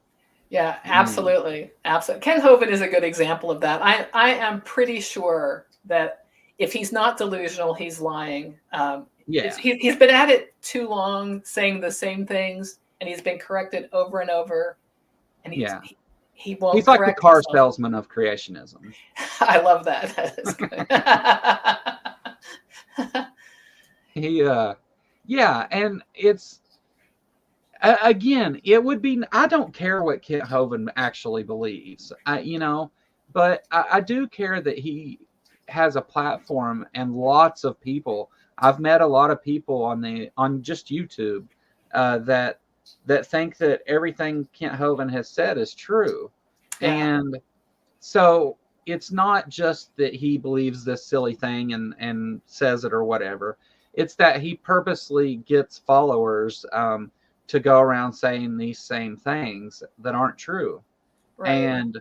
Yeah, absolutely. Absolutely. Ken Hovind is a good example of that. I am pretty sure that if he's not delusional, he's lying. He's been at it too long, saying the same things, and he's been corrected over and over. And he won't. He's like the car salesman of creationism. I love that. That is good. And it's again, it would be. I don't care what Kent Hovind actually believes, but I do care that he has a platform and lots of people. I've met a lot of people on just YouTube that think that everything Kent Hovind has said is true. Yeah. And so it's not just that he believes this silly thing and says it or whatever. it's that he purposely gets followers to go around saying these same things that aren't true. Right. And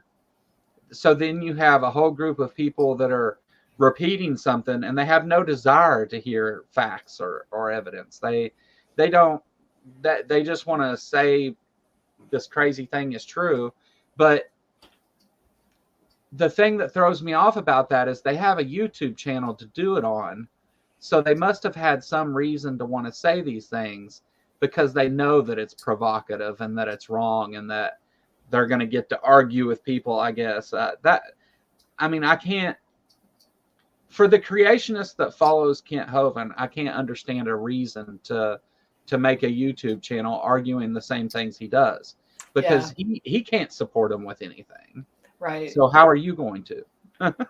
so then you have a whole group of people that are repeating something, and they have no desire to hear facts or evidence. They don't, that they just want to say this crazy thing is true. But the thing that throws me off about that is they have a YouTube channel to do it on. So they must have had some reason to want to say these things, because they know that it's provocative and that it's wrong and that they're going to get to argue with people, I guess. I can't, for the creationist that follows Kent Hovind, I can't understand a reason to make a YouTube channel arguing the same things he does, because he can't support them with anything. Right. So how are you going to? But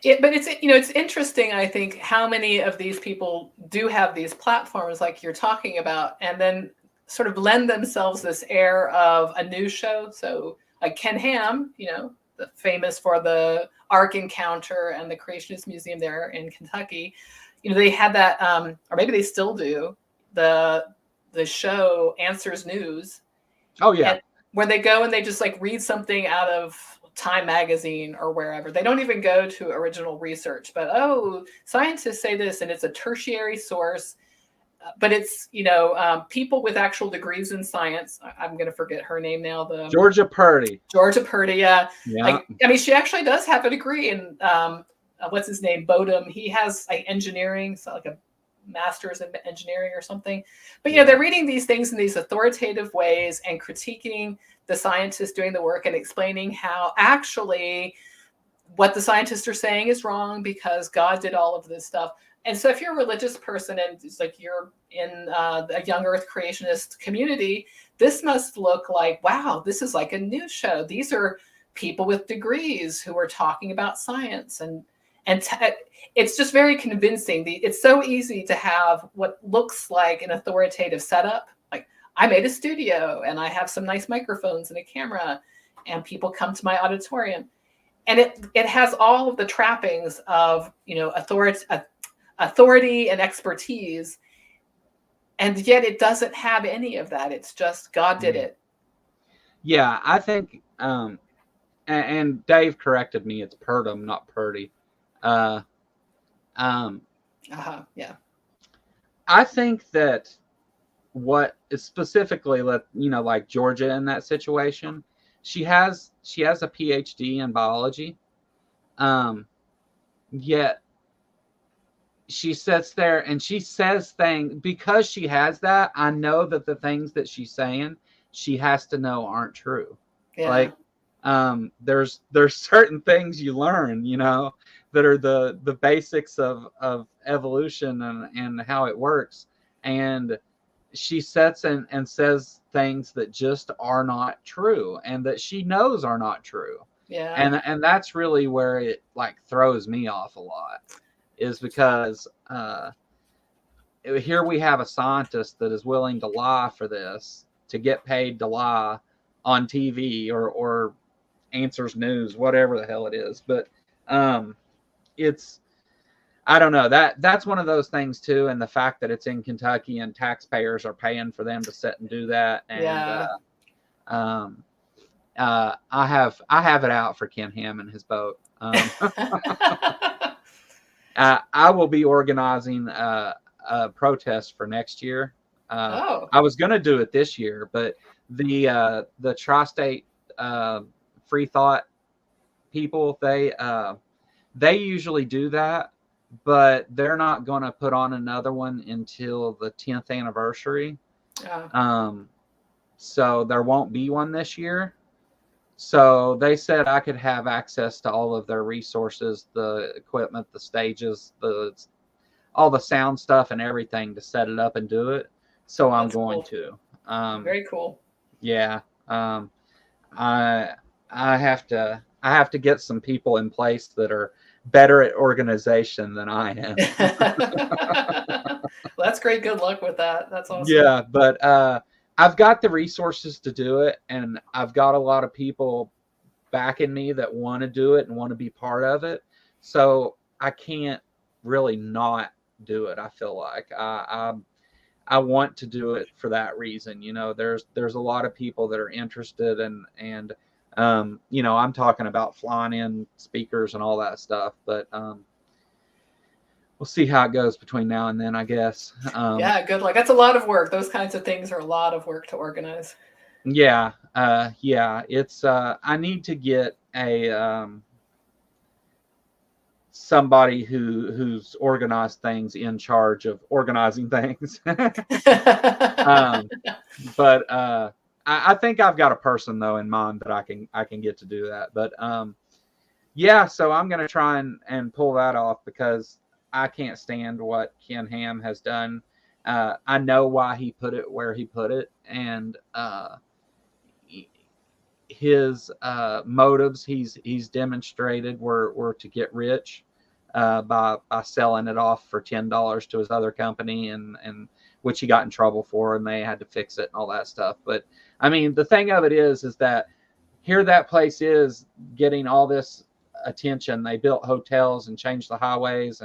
it's interesting, I think, how many of these people do have these platforms like you're talking about, and then sort of lend themselves this air of a news show. So like Ken Ham, famous for the Ark Encounter and the Creationist Museum there in Kentucky, they had that, or maybe they still do, the show Answers News. Oh yeah. Where they go and they just like read something out of Time magazine or wherever. They don't even go to original research, but scientists say this, and it's a tertiary source, but it's people with actual degrees in science. I'm going to forget her name now. Georgia Purdy, yeah. She actually does have a degree in what's his name, Bodum. He has like engineering, so like a master's in engineering or something. But they're reading these things in these authoritative ways and critiquing the scientists doing the work and explaining how actually what the scientists are saying is wrong because God did all of this stuff. And so if you're a religious person and it's like you're in a young earth creationist community, this must look like, wow, this is like a news show. These are people with degrees who are talking about science, and it's just very convincing. It's so easy to have what looks like an authoritative setup. Like, I made a studio and I have some nice microphones and a camera, and people come to my auditorium, and it has all of the trappings of authority and expertise, and yet it doesn't have any of that. It's just God did it. Yeah, I think, and Dave corrected me. It's Purdom, not Purdy. Yeah. I think that what is specifically, like Georgia in that situation, she has a PhD in biology, yet she sits there and she says things because she has that. I know that the things that she's saying, she has to know aren't true. Yeah. Like, there's certain things you learn, that are the basics of evolution and how it works. And she sits and says things that just are not true and that she knows are not true. Yeah. And that's really where it like throws me off a lot, is because here we have a scientist that is willing to lie for this, to get paid to lie on TV or Answers News, whatever the hell it is. But it's, I don't know, that's one of those things too. And the fact that it's in Kentucky and taxpayers are paying for them to sit and do that. And I have it out for Ken Ham and his boat. I will be organizing a protest for next year. I was going to do it this year, but the tri-state free thought people, they usually do that, but they're not going to put on another one until the 10th anniversary. So there won't be one this year. So they said I could have access to all of their resources, the equipment, the stages, all the sound stuff and everything to set it up and do it. So I'm going to. Very cool. Yeah. I have to get some people in place that are better at organization than I am. Well, that's great. Good luck with that. That's awesome. Yeah, but I've got the resources to do it, and I've got a lot of people backing me that want to do it and want to be part of it. So I can't really not do it. I feel like I want to do it for that reason. There's a lot of people that are interested, and I'm talking about flying in speakers and all that stuff, but we'll see how it goes between now and then, I guess. Yeah, good luck. That's a lot of work. Those kinds of things are a lot of work to organize. Yeah. It's I need to get a somebody who's organized things in charge of organizing things. But I think I've got a person though in mind that I can get to do that. But yeah, so I'm gonna try and pull that off, because I can't stand what Ken Ham has done. I know why he put it where he put it, and his motives he's demonstrated were to get rich by selling it off for $10 to his other company, and which he got in trouble for, and they had to fix it and all that stuff. But I mean, the thing of it is that here that place is getting all this attention. They built hotels and changed the highways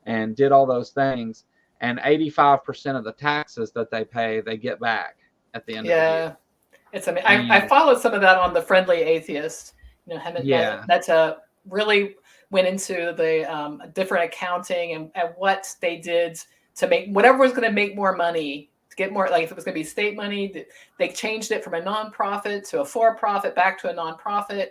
and did all those things, and 85% of the taxes that they pay they get back at the end of the year. It's amazing. I followed some of that on the Friendly Atheist. Yeah, that's really went into the different accounting and what they did to make whatever was going to make more money, to get more, like if it was going to be state money, they changed it from a nonprofit to a for-profit, back to a nonprofit.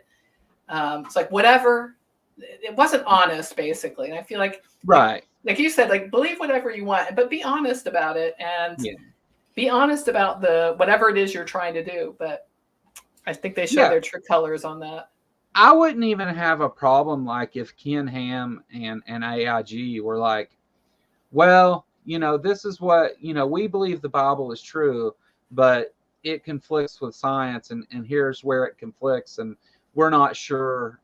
It's like whatever, it wasn't honest basically. And I feel like, right, like you said, like believe whatever you want, but be honest about it, and be honest about the whatever it is you're trying to do. But I think they show their true colors on that. I wouldn't even have a problem like if Ken Ham and AIG were like, well, this is what, we believe the Bible is true, but it conflicts with science, and here's where it conflicts, and we're not sure,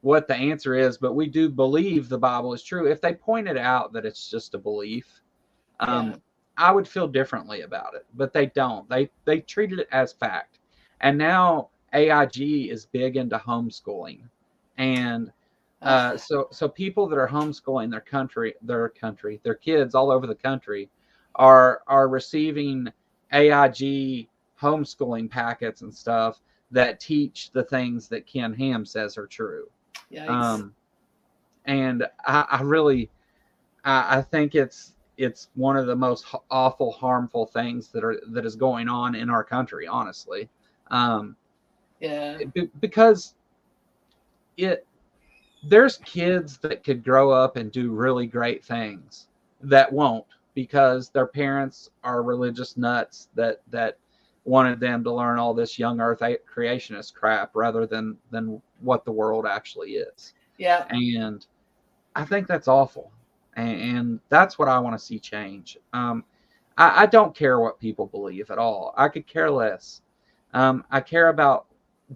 what the answer is, but we do believe the Bible is true. If they pointed out that it's just a belief, I would feel differently about it, but they don't. They treated it as fact. And now AIG is big into homeschooling, and so people that are homeschooling their kids all over the country are receiving AIG homeschooling packets and stuff that teach the things that Ken Ham says are true. And I really think it's one of the most awful, harmful things that is going on in our country, honestly. Because there's kids that could grow up and do really great things that won't, because their parents are religious nuts that wanted them to learn all this young earth creationist crap rather than what the world actually is. And I think that's awful. And that's what I want to see change. I don't care what people believe at all. I could care less. I care about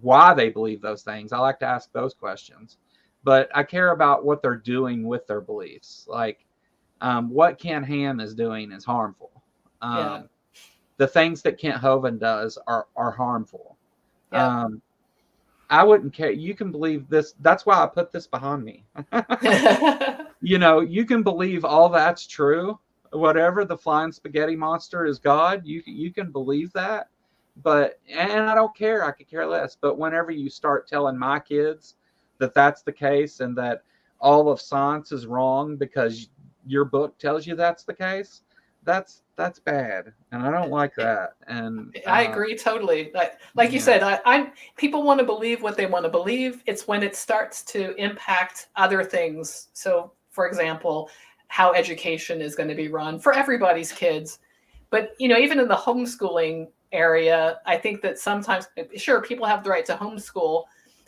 why they believe those things. I like to ask those questions. But I care about what they're doing with their beliefs. Like what Ken Ham is doing is harmful. The things that Kent Hovind does are harmful. I wouldn't care. You can believe this. That's why I put this behind me. You can believe all that's true. Whatever, the flying spaghetti monster is God. You can believe that. And I don't care. I could care less. But whenever you start telling my kids that that's the case, and that all of science is wrong because your book tells you that's the case, that's bad, and I don't like that. And I agree totally. Like you said, people want to believe what they want to believe. It's when it starts to impact other things. So, for example, how education is going to be run for everybody's kids. But even in the homeschooling area, I think that sometimes, sure, people have the right to homeschool,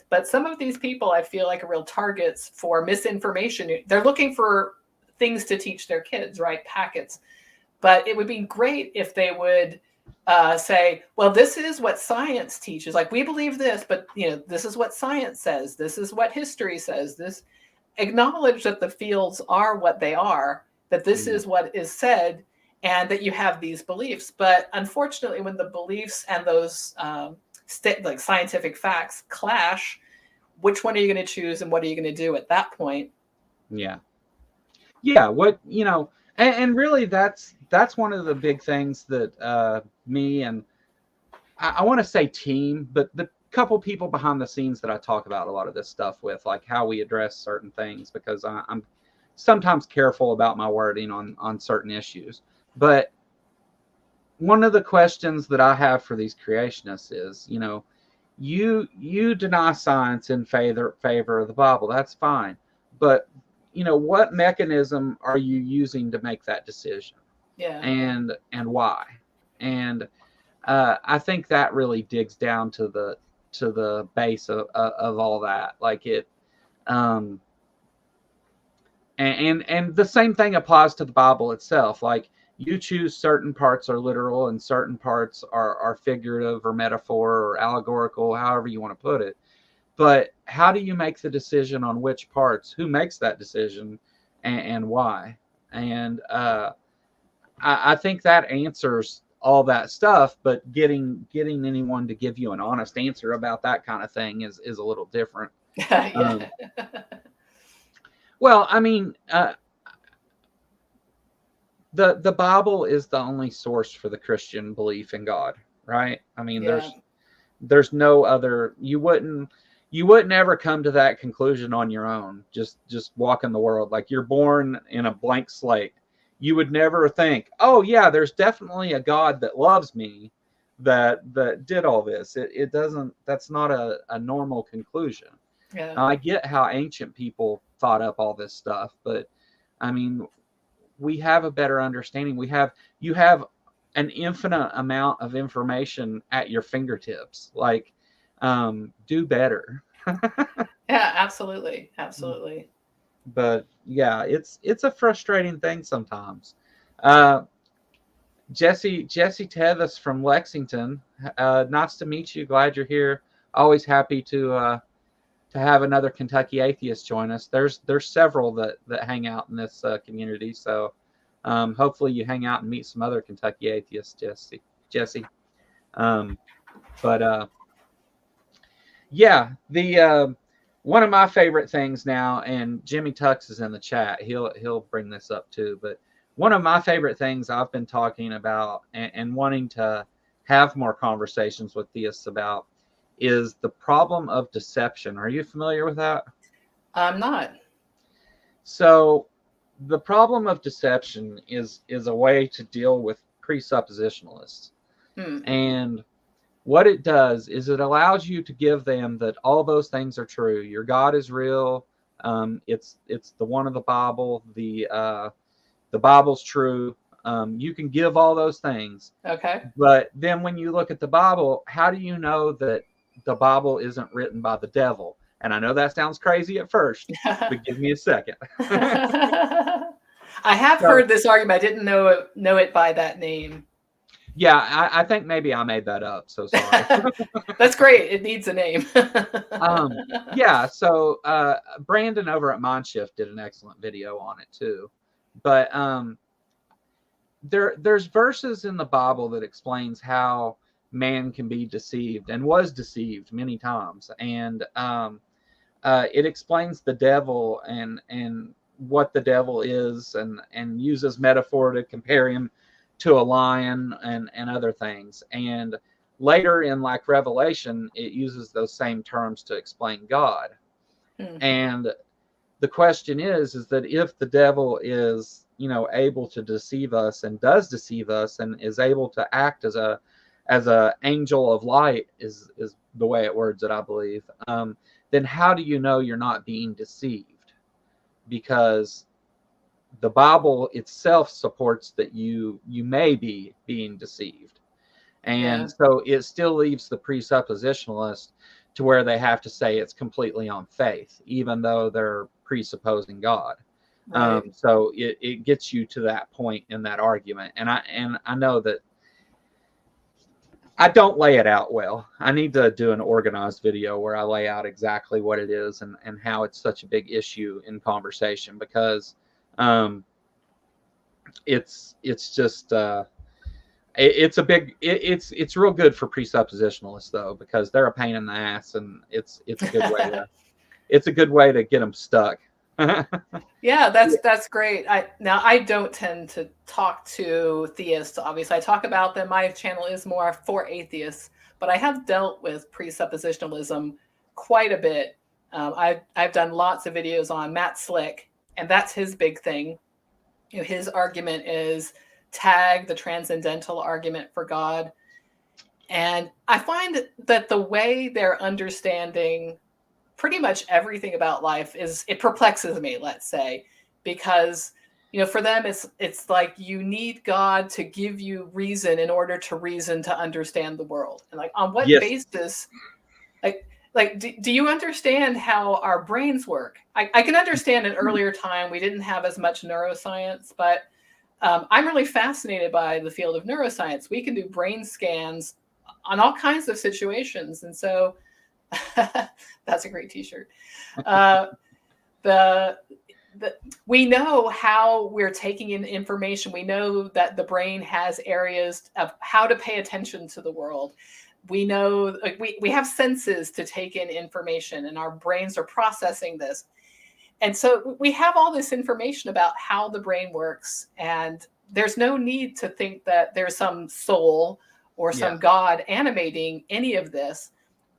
but some of these people I feel like are real targets for misinformation. They're looking for things to teach their kids, right? Packets. But it would be great if they would say, well, this is what science teaches. Like, we believe this, but this is what science says. This is what history says. This acknowledge that the fields are what they are, that this is what is said, and that you have these beliefs. But unfortunately, when the beliefs and those like scientific facts clash, which one are you going to choose, and what are you going to do at that point? Yeah, what and really that's one of the big things that me and I want to say team, but the couple people behind the scenes that I talk about a lot of this stuff with, like how we address certain things, because I'm sometimes careful about my wording on certain issues. But one of the questions that I have for these creationists is, you deny science in favor of the Bible. That's fine, but what mechanism are you using to make that decision? Yeah. And why? And I think that really digs down to the base of all that. Like it, and the same thing applies to the Bible itself. Like you choose certain parts are literal and certain parts are figurative or metaphor or allegorical, however you want to put it. But how do you make the decision on which parts? Who makes that decision, and why? And I think that answers all that stuff. But getting anyone to give you an honest answer about that kind of thing is a little different. Yeah. Well, I mean, the Bible is the only source for the Christian belief in God, right? I mean, Yeah. there's no other. You wouldn't ever come to that conclusion on your own. Just walking the world like you're born in a blank slate. You would never think, oh yeah, there's definitely a God that loves me, that did all this. It doesn't. That's not a normal conclusion. Yeah. Now, I get how ancient people thought up all this stuff, but I mean, we have a better understanding. You have an infinite amount of information at your fingertips. Like, do better. Yeah, absolutely. Absolutely. But yeah, it's a frustrating thing sometimes. Jesse Tevis from Lexington, nice to meet you. Glad you're here. Always happy to have another Kentucky atheist join us. There's several that hang out in this community, so hopefully you hang out and meet some other Kentucky atheists, Jesse. But yeah, the one of my favorite things now, and Jimmy Tux is in the chat. He'll bring this up too. But one of my favorite things I've been talking about and wanting to have more conversations with theists about is the problem of deception. Are you familiar with that? I'm not. So the problem of deception is a way to deal with presuppositionalists. And what it does is it allows you to give them that all those things are true. Your God is real. It's the one of the Bible. The Bible's true. You can give all those things. Okay. But then when you look at the Bible, how do you know that the Bible isn't written by the devil? And I know that sounds crazy at first, but give me a second. I have heard this argument. I didn't know it by that name. Yeah, I think maybe I made that up. So sorry. That's great. It needs a name. Yeah. So Brandon over at Mindshift did an excellent video on it too. But there's verses in the Bible that explains how man can be deceived and was deceived many times, and it explains the devil and what the devil is, and uses metaphor to compare him to a lion and other things. And later in like Revelation, it uses those same terms to explain God. And the question is that if the devil is able to deceive us and does deceive us and is able to act as a angel of light is the way it words it, I believe, then how do you know you're not being deceived? Because the Bible itself supports that you may be being deceived. And so it still leaves the presuppositionalist to where they have to say it's completely on faith, even though they're presupposing God. Right. So it gets you to that point in that argument. And I know that I don't lay it out well. I need to do an organized video where I lay out exactly what it is and how it's such a big issue in conversation, because it's just it's real good for presuppositionalists though, because they're a pain in the ass, and it's a good way to get them stuck. Yeah, that's great. I don't tend to talk to theists. Obviously, I talk about them. My channel is more for atheists, but I have dealt with presuppositionalism quite a bit. I've done lots of videos on Matt Slick, and that's his big thing. You know, his argument is tag the transcendental argument for God, and I find that the way they're understanding pretty much everything about life it perplexes me, let's say, because for them it's like you need God to give you reason in order to reason to understand the world, and like on what Yes. basis, do you understand how our brains work? I can understand an earlier time we didn't have as much neuroscience, but I'm really fascinated by the field of neuroscience. We can do brain scans on all kinds of situations, and so that's a great T-shirt. We know how we're taking in information. We know that the brain has areas of how to pay attention to the world. We know, like, we have senses to take in information, and our brains are processing this. And so we have all this information about how the brain works, and there's no need to think that there's some soul or some God animating any of this,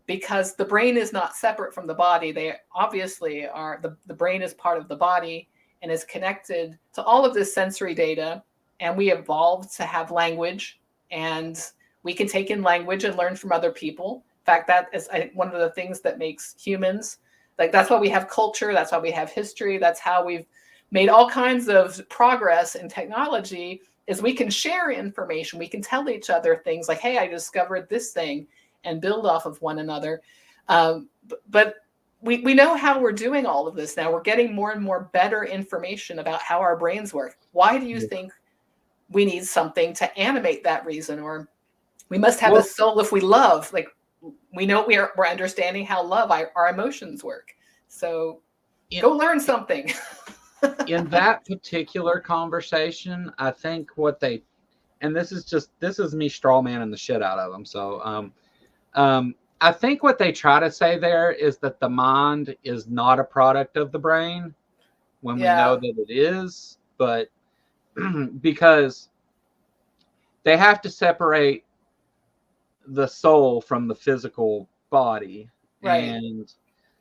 because the brain is not separate from the body. They obviously are, the brain is part of the body and is connected to all of this sensory data. And we evolved to have language, and we can take in language and learn from other people. In fact, that is, I think, one of the things that makes humans, like, that's why we have culture. That's why we have history. That's how we've made all kinds of progress in technology, is we can share information. We can tell each other things like, hey, I discovered this thing, and build off of one another. But we know how we're doing all of this now. We're getting more and more better information about how our brains work. Why do you think we need something to animate that reason? Or we must have a soul if we love. Like, we know we're understanding how our emotions work. So go learn something. In that particular conversation, I think and this is me straw manning the shit out of them. So, I think what they try to say there is that the mind is not a product of the brain, when we know that it is, but because they have to separate the soul from the physical body. Right. And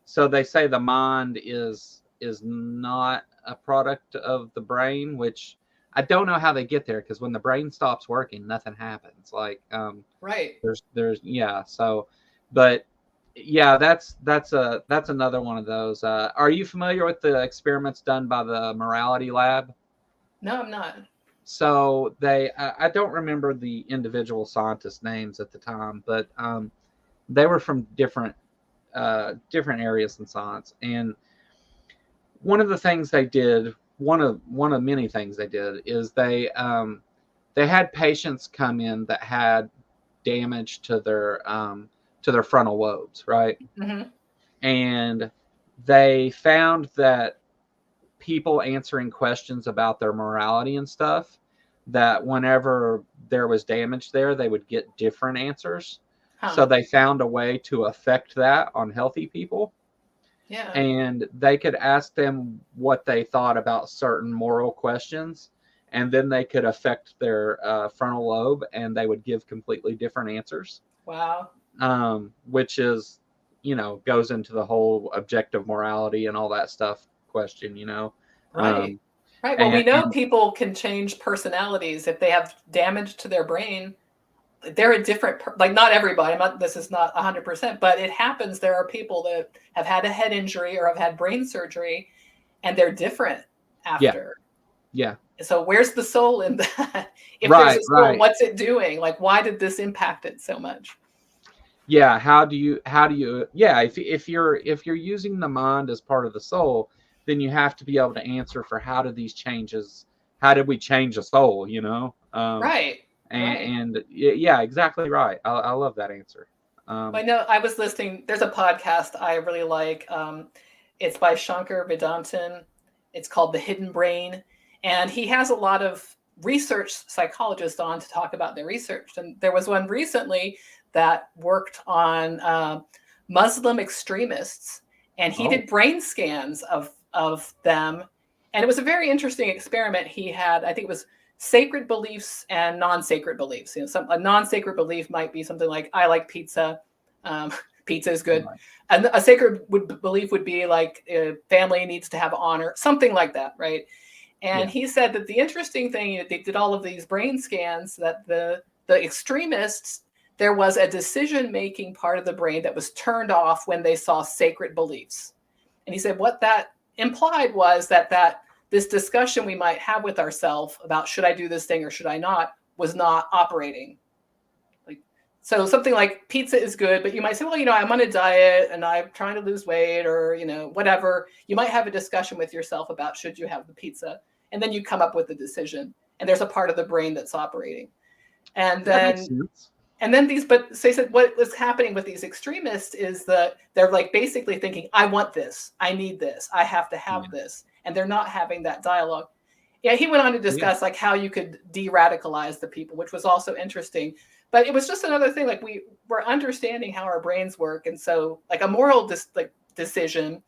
so they say the mind is not a product of the brain, which I don't know how they get there, because when the brain stops working, nothing happens. Like, right. There's so, but yeah, that's another one of those. Are you familiar with the experiments done by the Morality Lab? No, I'm not. So I don't remember the individual scientists' names at the time, but they were from different areas in science. And one of the things they did, one of many things they did, is they had patients come in that had damage to their frontal lobes, right? Mm-hmm. And they found that people answering questions about their morality and stuff, that whenever there was damage there, they would get different answers. So they found a way to affect that on healthy people. Yeah. And they could ask them what they thought about certain moral questions, and then they could affect their frontal lobe, and they would give completely different answers. Wow. Which is, goes into the whole objective morality and all that stuff question, Right. Right. Well, we know people can change personalities if they have damage to their brain. They're a different, like, not everybody, this is not 100%, but it happens. There are people that have had a head injury or have had brain surgery, and they're different after. Yeah. So where's the soul in that? If there's a soul, what's it doing? Like, why did this impact it so much? Yeah. How do you, if you're using the mind as part of the soul, then you have to be able to answer for how did we change a soul, Right. And yeah, exactly right. I love that answer. I know I was listening. There's a podcast I really like. It's by Shankar Vedantam. It's called The Hidden Brain. And he has a lot of research psychologists on to talk about their research. And there was one recently that worked on Muslim extremists. And he did brain scans of of them. And it was a very interesting experiment he had. I think it was sacred beliefs and non-sacred beliefs. You know, a non-sacred belief might be something like, I like pizza. Pizza is good. Right. And a sacred belief would be like family needs to have honor, something like that, right? And he said that the interesting thing, they did all of these brain scans, that the extremists, there was a decision-making part of the brain that was turned off when they saw sacred beliefs. And he said what that implied was that this discussion we might have with ourselves about should I do this thing or should I not, was not operating. Like, so something like pizza is good, but you might say, well, you know, I'm on a diet and I'm trying to lose weight, or, you know, whatever. You might have a discussion with yourself about should you have the pizza, and then you come up with a decision, and there's a part of the brain that's operating. And then but so he said what was happening with these extremists is that they're like basically thinking, I want this, I need this, I have to have this. And they're not having that dialogue. Yeah, he went on to discuss like how you could de-radicalize the people, which was also interesting. But it was just another thing, like we're understanding how our brains work. And so like a moral decision,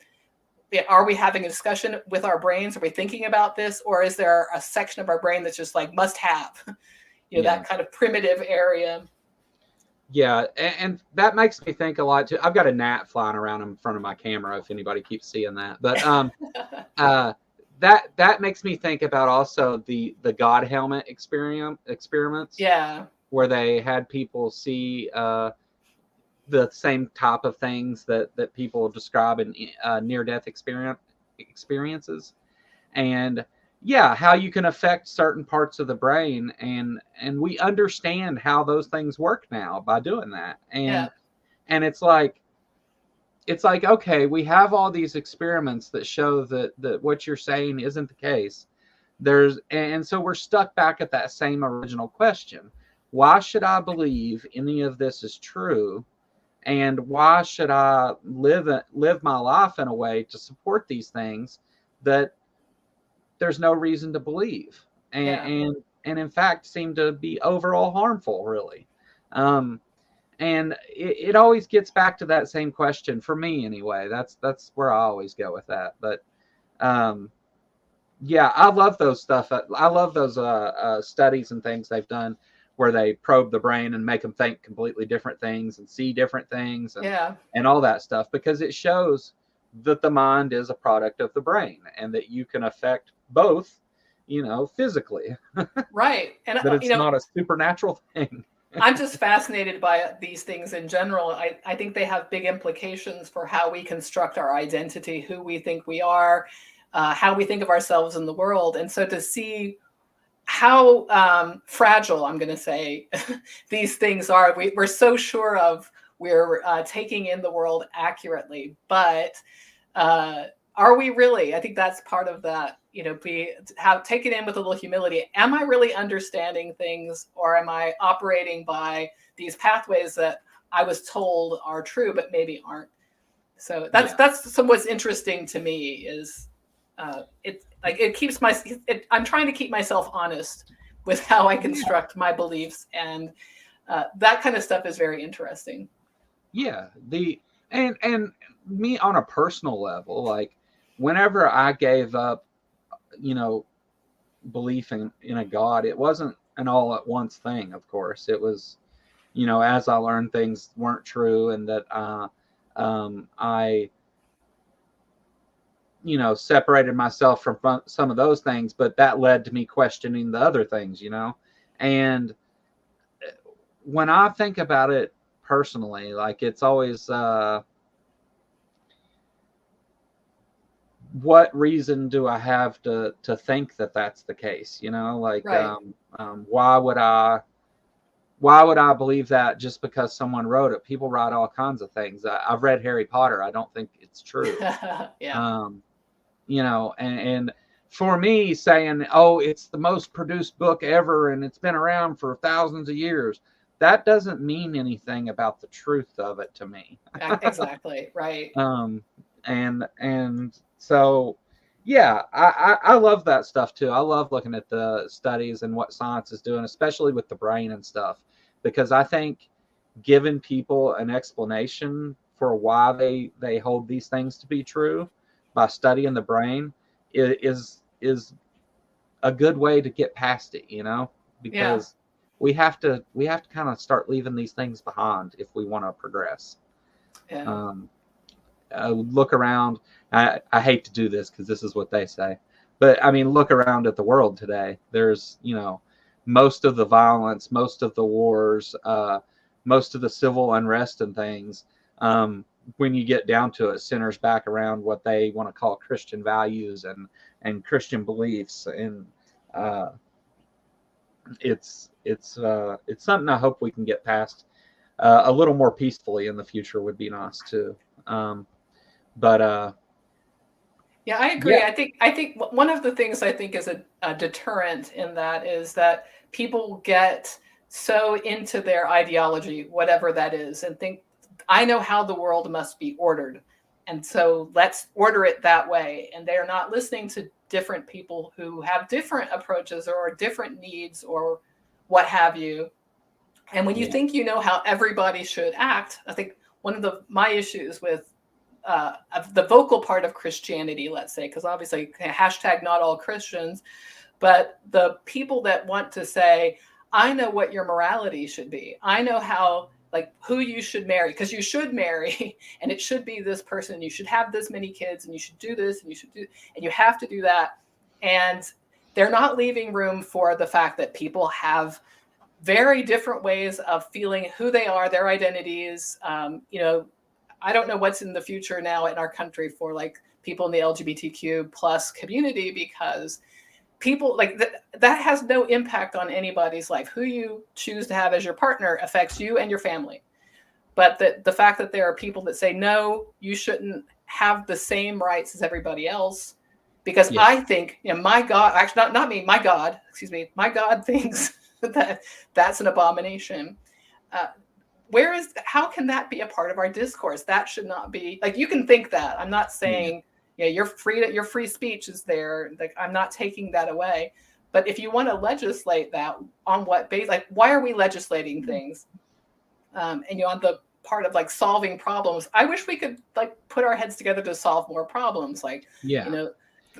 are we having a discussion with our brains? Are we thinking about this? Or is there a section of our brain that's just like must have, you know, that kind of primitive area? Yeah, and that makes me think a lot too. I've got a gnat flying around in front of my camera if anybody keeps seeing that. But that makes me think about also the God helmet experiments. Yeah. Where they had people see the same type of things that people describe in near-death experiences. And yeah, how you can affect certain parts of the brain, and we understand how those things work now by doing that. And it's like okay, we have all these experiments that show that what you're saying isn't the case. And so we're stuck back at that same original question. Why should I believe any of this is true? And why should I live my life in a way to support these things that there's no reason to believe, and in fact seem to be overall harmful, really. And it always gets back to that same question for me anyway. That's where I always go with that. But yeah, I love those stuff. I love those studies and things they've done where they probe the brain and make them think completely different things and see different things and all that stuff, because it shows that the mind is a product of the brain and that you can affect both, you know, physically. Right. And that it's not a supernatural thing. I'm just fascinated by these things in general. I think they have big implications for how we construct our identity, who we think we are, how we think of ourselves in the world. And so to see how fragile, I'm going to say, these things are, we're so sure of, we're taking in the world accurately, but are we really? I think that's part of that, you know, take it in with a little humility. Am I really understanding things, or am I operating by these pathways that I was told are true, but maybe aren't? So that's what's interesting to me is it keeps I'm trying to keep myself honest with how I construct my beliefs, and that kind of stuff is very interesting. Yeah, and me on a personal level, like whenever I gave up, you know, belief in a God, it wasn't an all at once thing. Of course, it was, you know, as I learned things weren't true, and that I, you know, separated myself from some of those things, but that led to me questioning the other things, you know. And when I think about it personally, like it's always what reason do I have to think that that's the case, you know? Like right. Why would I believe that just because someone wrote it? People write all kinds of things. I've read Harry Potter. I don't think it's true. Yeah. You know, and for me saying, oh, it's the most produced book ever and it's been around for thousands of years, that doesn't mean anything about the truth of it to me. Exactly. Right. And so, yeah, I love that stuff too. I love looking at the studies and what science is doing, especially with the brain and stuff, because I think giving people an explanation for why they hold these things to be true by studying the brain is a good way to get past it, because we have to kind of start leaving these things behind if we want to progress. Yeah. Look around. I hate to do this because this is what they say, but I mean, look around at the world today. There's, most of the violence, most of the wars, most of the civil unrest and things, when you get down to it, centers back around what they want to call Christian values and Christian beliefs, and it's something I hope we can get past a little more peacefully in the future. Would be nice too. Yeah, I agree. Yeah. I think one of the things I think is a deterrent in that is that people get so into their ideology, whatever that is, and think, I know how the world must be ordered, and so let's order it that way. And they're not listening to different people who have different approaches or different needs or what have you. And when you think you know how everybody should act, I think one of my issues with of the vocal part of Christianity, let's say, because obviously hashtag not all Christians, but the people that want to say, I know what your morality should be. I know how, like, who you should marry, because you should marry and it should be this person, and you should have this many kids, and you should do this, and you have to do that. And they're not leaving room for the fact that people have very different ways of feeling who they are, their identities. I don't know what's in the future now in our country for like people in the LGBTQ plus community, because people like that has no impact on anybody's life. Who you choose to have as your partner affects you and your family. But the fact that there are people that say, no, you shouldn't have the same rights as everybody else, because I think, my God, actually not me, my God thinks that's an abomination. How can that be a part of our discourse? That should not be, like, you can think that. I'm not saying, your free speech is there. Like, I'm not taking that away. But if you want to legislate that, on what base, like, why are we legislating things? And on the part of like solving problems, I wish we could like put our heads together to solve more problems, like,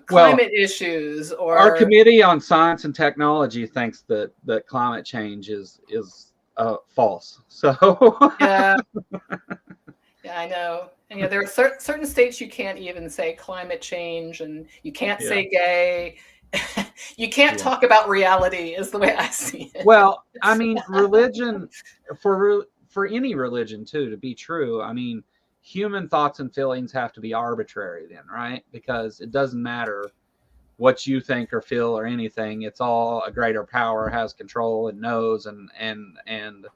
climate issues. Or our Committee on Science and Technology thinks that climate change is false. So yeah, I know. And there are certain states you can't even say climate change, and you can't say gay. You can't talk about reality, is the way I see it. Well, I mean, religion, for any religion too, to be true, I mean, human thoughts and feelings have to be arbitrary then, right? Because it doesn't matter what you think or feel or anything. It's all a greater power has control and knows and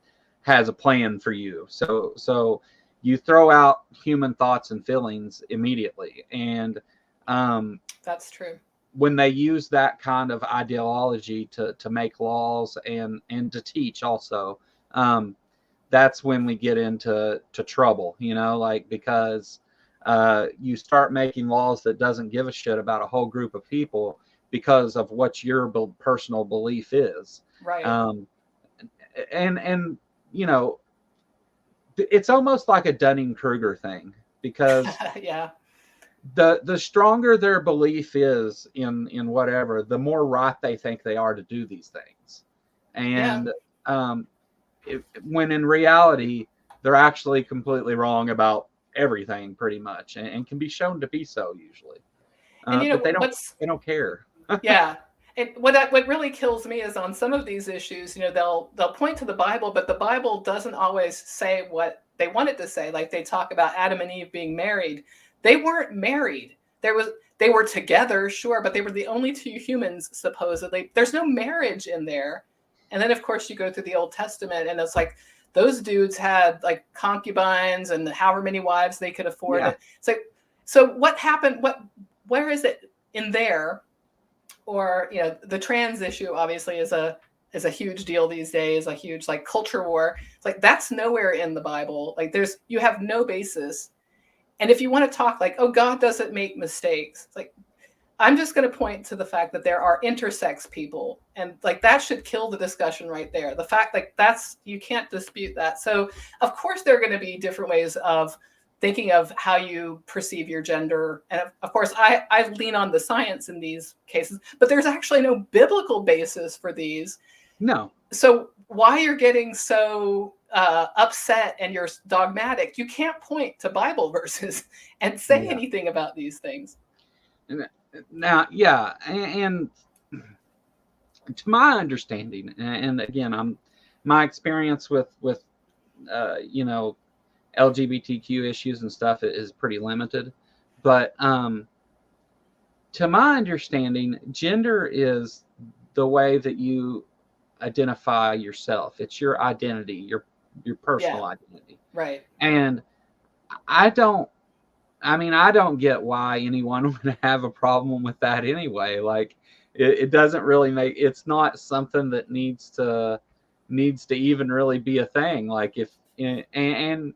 has a plan for you. So you throw out human thoughts and feelings immediately. And that's true. When they use that kind of ideology to make laws and to teach also, that's when we get into trouble, because you start making laws that doesn't give a shit about a whole group of people because of what your personal belief is. Right. And it's almost like a Dunning-Kruger thing, because the stronger their belief is in whatever, the more right they think they are to do these things. And when in reality, they're actually completely wrong about everything pretty much, and can be shown to be so usually. But they don't care. Yeah. And what really kills me is on some of these issues, they'll point to the Bible, but the Bible doesn't always say what they want it to say. Like, they talk about Adam and Eve being married. They weren't married. They were together, sure, but they were the only two humans, supposedly. There's no marriage in there. And then, of course, you go through the Old Testament, and it's like those dudes had like concubines and however many wives they could afford. Yeah. It's like, so what happened? Where is it in there? Or, the trans issue obviously is a huge deal these days, a huge like culture war. It's like, that's nowhere in the Bible. Like, you have no basis. And if you want to talk like, oh, God doesn't make mistakes, it's like, I'm just going to point to the fact that there are intersex people, and like that should kill the discussion right there. The fact, like, you can't dispute that. So of course there are going to be different ways of thinking of how you perceive your gender. And of course, I lean on the science in these cases, but there's actually no biblical basis for these. No. So why you're getting so upset and you're dogmatic, you can't point to Bible verses and say anything about these things. Now, yeah, and to my understanding, and again, my experience with you know, LGBTQ issues and stuff is pretty limited, but to my understanding, gender is the way that you identify yourself. It's your identity, your personal identity. Right. And I don't get why anyone would have a problem with that anyway. Like, it doesn't really make, it's not something that needs to even really be a thing. Like, if, and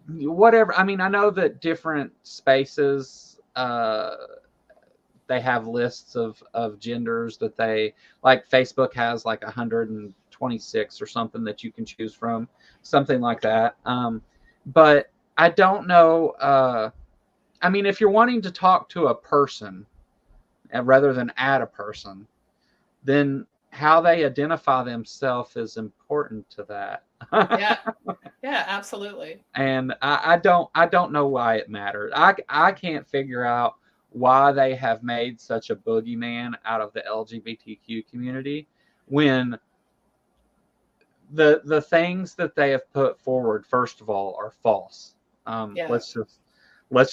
whatever, I mean, I know that different spaces, they have lists of genders that they, like Facebook has like 126 or something that you can choose from, something like that. But I don't know. I mean, if you're wanting to talk to a person rather than at a person, then how they identify themselves is important to that. Yeah, absolutely. And I don't know why it matters. I can't figure out why they have made such a boogeyman out of the LGBTQ community when the things that they have put forward, first of all, are false. Let's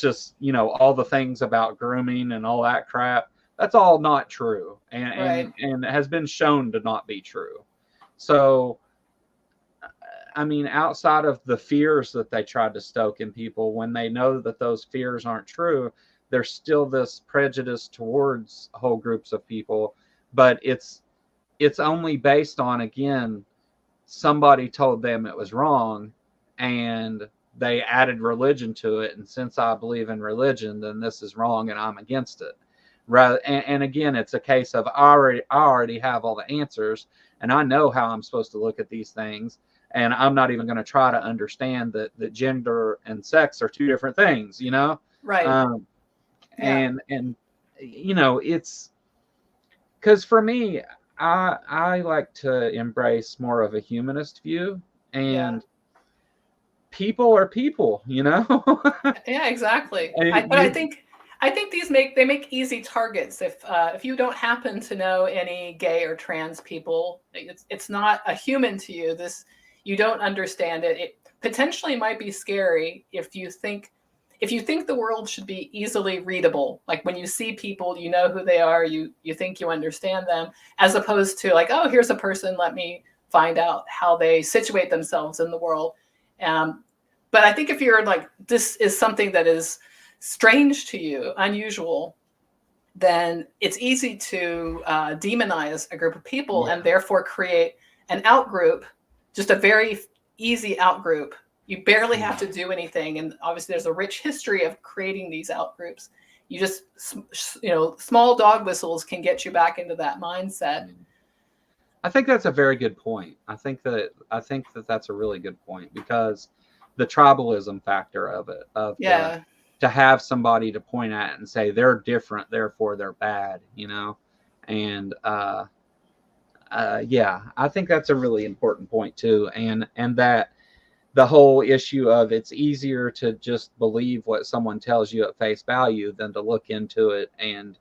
just, you know, all the things about grooming and all that crap, that's all not true, and has been shown to not be true. So, I mean, outside of the fears that they tried to stoke in people, when they know that those fears aren't true, there's still this prejudice towards whole groups of people. But it's only based on, again, somebody told them it was wrong and they added religion to it. And since I believe in religion, then this is wrong and I'm against it. And again, it's a case of I already have all the answers and I know how I'm supposed to look at these things. And I'm not even going to try to understand that gender and sex are two different things, you know? Right. And you know, it's because for me, I like to embrace more of a humanist view, and people are people, you know? Yeah, exactly. And I think these make easy targets. If you don't happen to know any gay or trans people, it's not a human to you. You don't understand it. It potentially might be scary if you think the world should be easily readable. Like when you see people, you know who they are, you think you understand them, as opposed to like, oh, here's a person, let me find out how they situate themselves in the world. But I think if you're like, this is something that is strange to you, unusual, then it's easy to demonize a group of people and therefore create an outgroup, just a very easy outgroup. You barely have to do anything. And obviously there's a rich history of creating these outgroups. You just, you know, small dog whistles can get you back into that mindset. I think that's a very good point. I think that that's a really good point, because the tribalism factor of it, to have somebody to point at and say they're different, therefore they're bad, you know? And I think that's a really important point too. And that the whole issue of it's easier to just believe what someone tells you at face value than to look into it and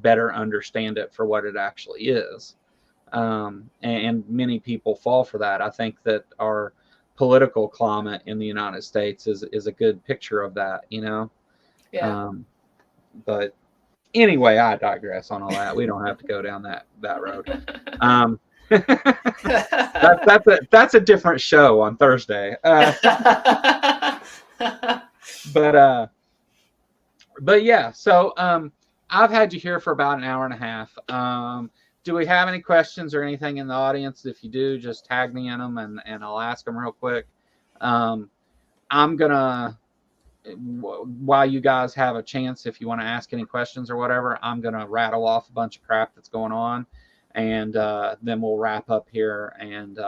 better understand it for what it actually is. And many people fall for that. I think that our political climate in the United States is a good picture of that, you know? But anyway, I digress on all that. We don't have to go down that road. That's a different show on Thursday. But yeah, so I've had you here for about an hour and a half. Do we have any questions or anything in the audience? If you do, just tag me in them and I'll ask them real quick. I'm gonna, while you guys have a chance, if you want to ask any questions or whatever, I'm gonna rattle off a bunch of crap that's going on, and then we'll wrap up here and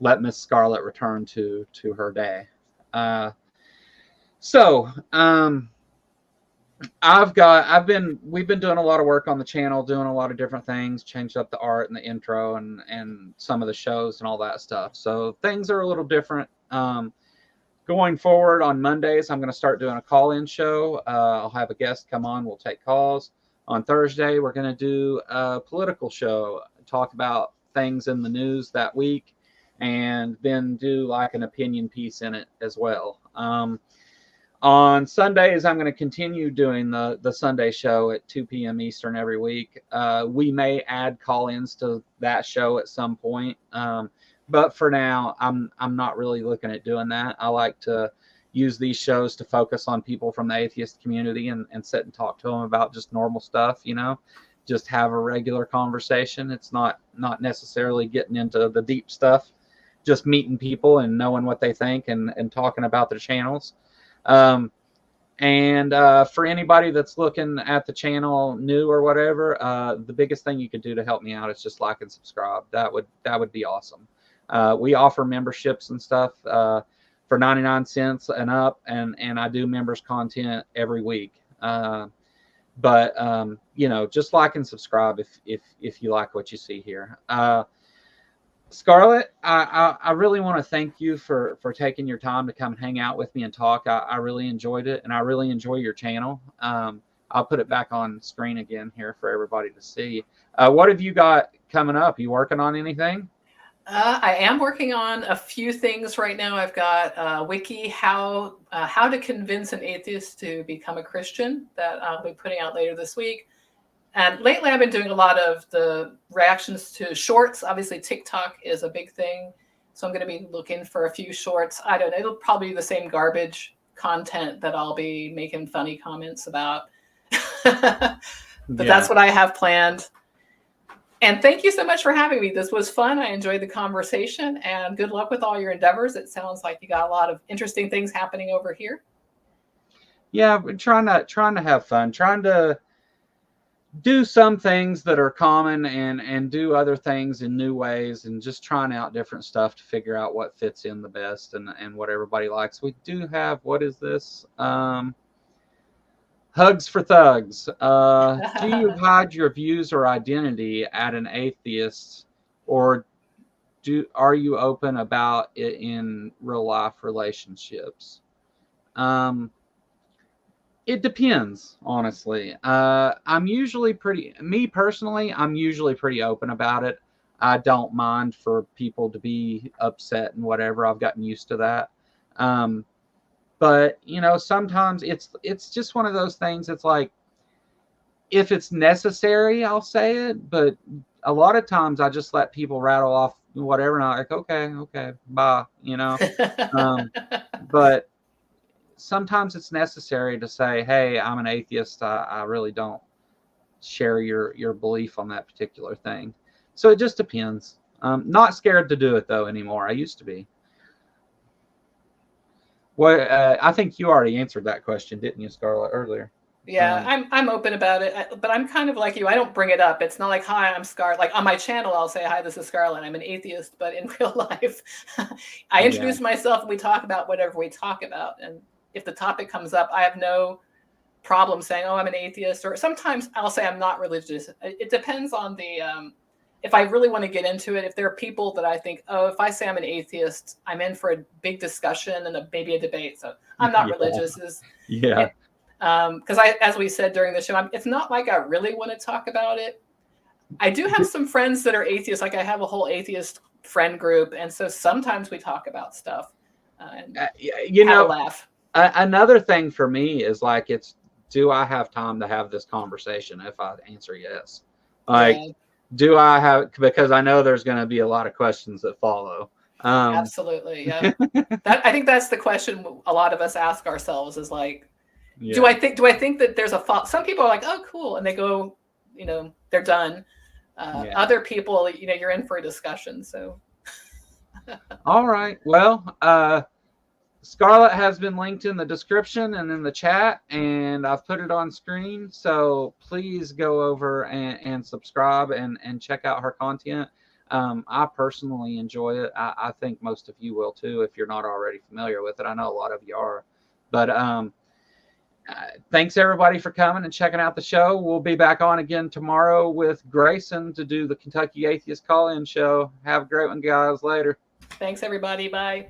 let Miss Scarlett return to her day. So, we've been doing a lot of work on the channel, doing a lot of different things, changed up the art and the intro and some of the shows and all that stuff. So things are a little different. Going forward on Mondays, I'm going to start doing a call-in show. I'll have a guest come on. We'll take calls. On Thursday, we're going to do a political show, talk about things in the news that week, and then do like an opinion piece in it as well. On Sundays, I'm going to continue doing the Sunday show at 2 p.m. Eastern every week. We may add call-ins to that show at some point, but for now, I'm not really looking at doing that. I like to use these shows to focus on people from the atheist community and sit and talk to them about just normal stuff, you know, just have a regular conversation. It's not necessarily getting into the deep stuff, just meeting people and knowing what they think and talking about their channels. For anybody that's looking at the channel new or whatever, the biggest thing you could do to help me out is just like and subscribe. That would be awesome. We offer memberships and stuff for 99 cents and up, and I do members content every week. But you know, just like and subscribe if you like what you see here. Scarlett, I really want to thank you for taking your time to come hang out with me and talk. I really enjoyed it, and I really enjoy your channel. I'll put it back on screen again here for everybody to see. What have you got coming up? You working on anything? I am working on a few things right now. I've got a wiki, how to convince an atheist to become a Christian, that I'll be putting out later this week. And lately I've been doing a lot of the reactions to shorts. Obviously TikTok is a big thing, so I'm going to be looking for a few shorts. I don't know, it'll probably be the same garbage content that I'll be making funny comments about. But that's what I have planned. And thank you so much for having me. This was fun. I enjoyed the conversation, and good luck with all your endeavors. It sounds like you got a lot of interesting things happening over here. Yeah, we're trying to have fun, trying to do some things that are common and do other things in new ways, and just trying out different stuff to figure out what fits in the best and what everybody likes. We do have, what is this? Hugs for Thugs. Do you hide your views or identity at an atheist, or are you open about it in real life relationships? It depends, honestly. I'm usually me personally, I'm usually pretty open about it. I don't mind for people to be upset and whatever. I've gotten used to that. But you know, sometimes it's just one of those things. It's like, if it's necessary, I'll say it. But a lot of times I just let people rattle off whatever, and I'm like, okay, bye, you know. But sometimes it's necessary to say, hey, I'm an atheist. I really don't share your belief on that particular thing. So it just depends. Not scared to do it though anymore. I used to be. Well, I think you already answered that question, didn't you, Scarlett, earlier? Yeah, I'm open about it, but I'm kind of like you. I don't bring it up. It's not like, hi, I'm Scarlett. Like on my channel, I'll say, hi, this is Scarlett. I'm an atheist, but in real life, I introduce myself and we talk about whatever we talk about. And if the topic comes up, I have no problem saying, oh, I'm an atheist. Or sometimes I'll say I'm not religious. It depends on the, if I really want to get into it. If there are people that I think, oh, if I say I'm an atheist, I'm in for a big discussion and maybe a debate. So I'm not religious. Because as we said during the show, it's not like I really want to talk about it. I do have some friends that are atheists. Like I have a whole atheist friend group. And so sometimes we talk about stuff and you know, laugh. Another thing for me is like, do I have time to have this conversation? If I answer yes, like, do I have, because I know there's going to be a lot of questions that follow. Absolutely. Yeah. I think that's the question a lot of us ask ourselves is like, do I think that there's a fault? Some people are like, oh, cool. And they go, you know, they're done. Other people, you know, you're in for a discussion. So. All right. Well, Scarlett has been linked in the description and in the chat, and I've put it on screen. So please go over and subscribe and check out her content. I personally enjoy it. I think most of you will too, if you're not already familiar with it. I know a lot of you are. But thanks everybody for coming and checking out the show. We'll be back on again tomorrow with Grayson to do the Kentucky Atheist call-in show. Have a great one, guys. Later. Thanks, everybody. Bye.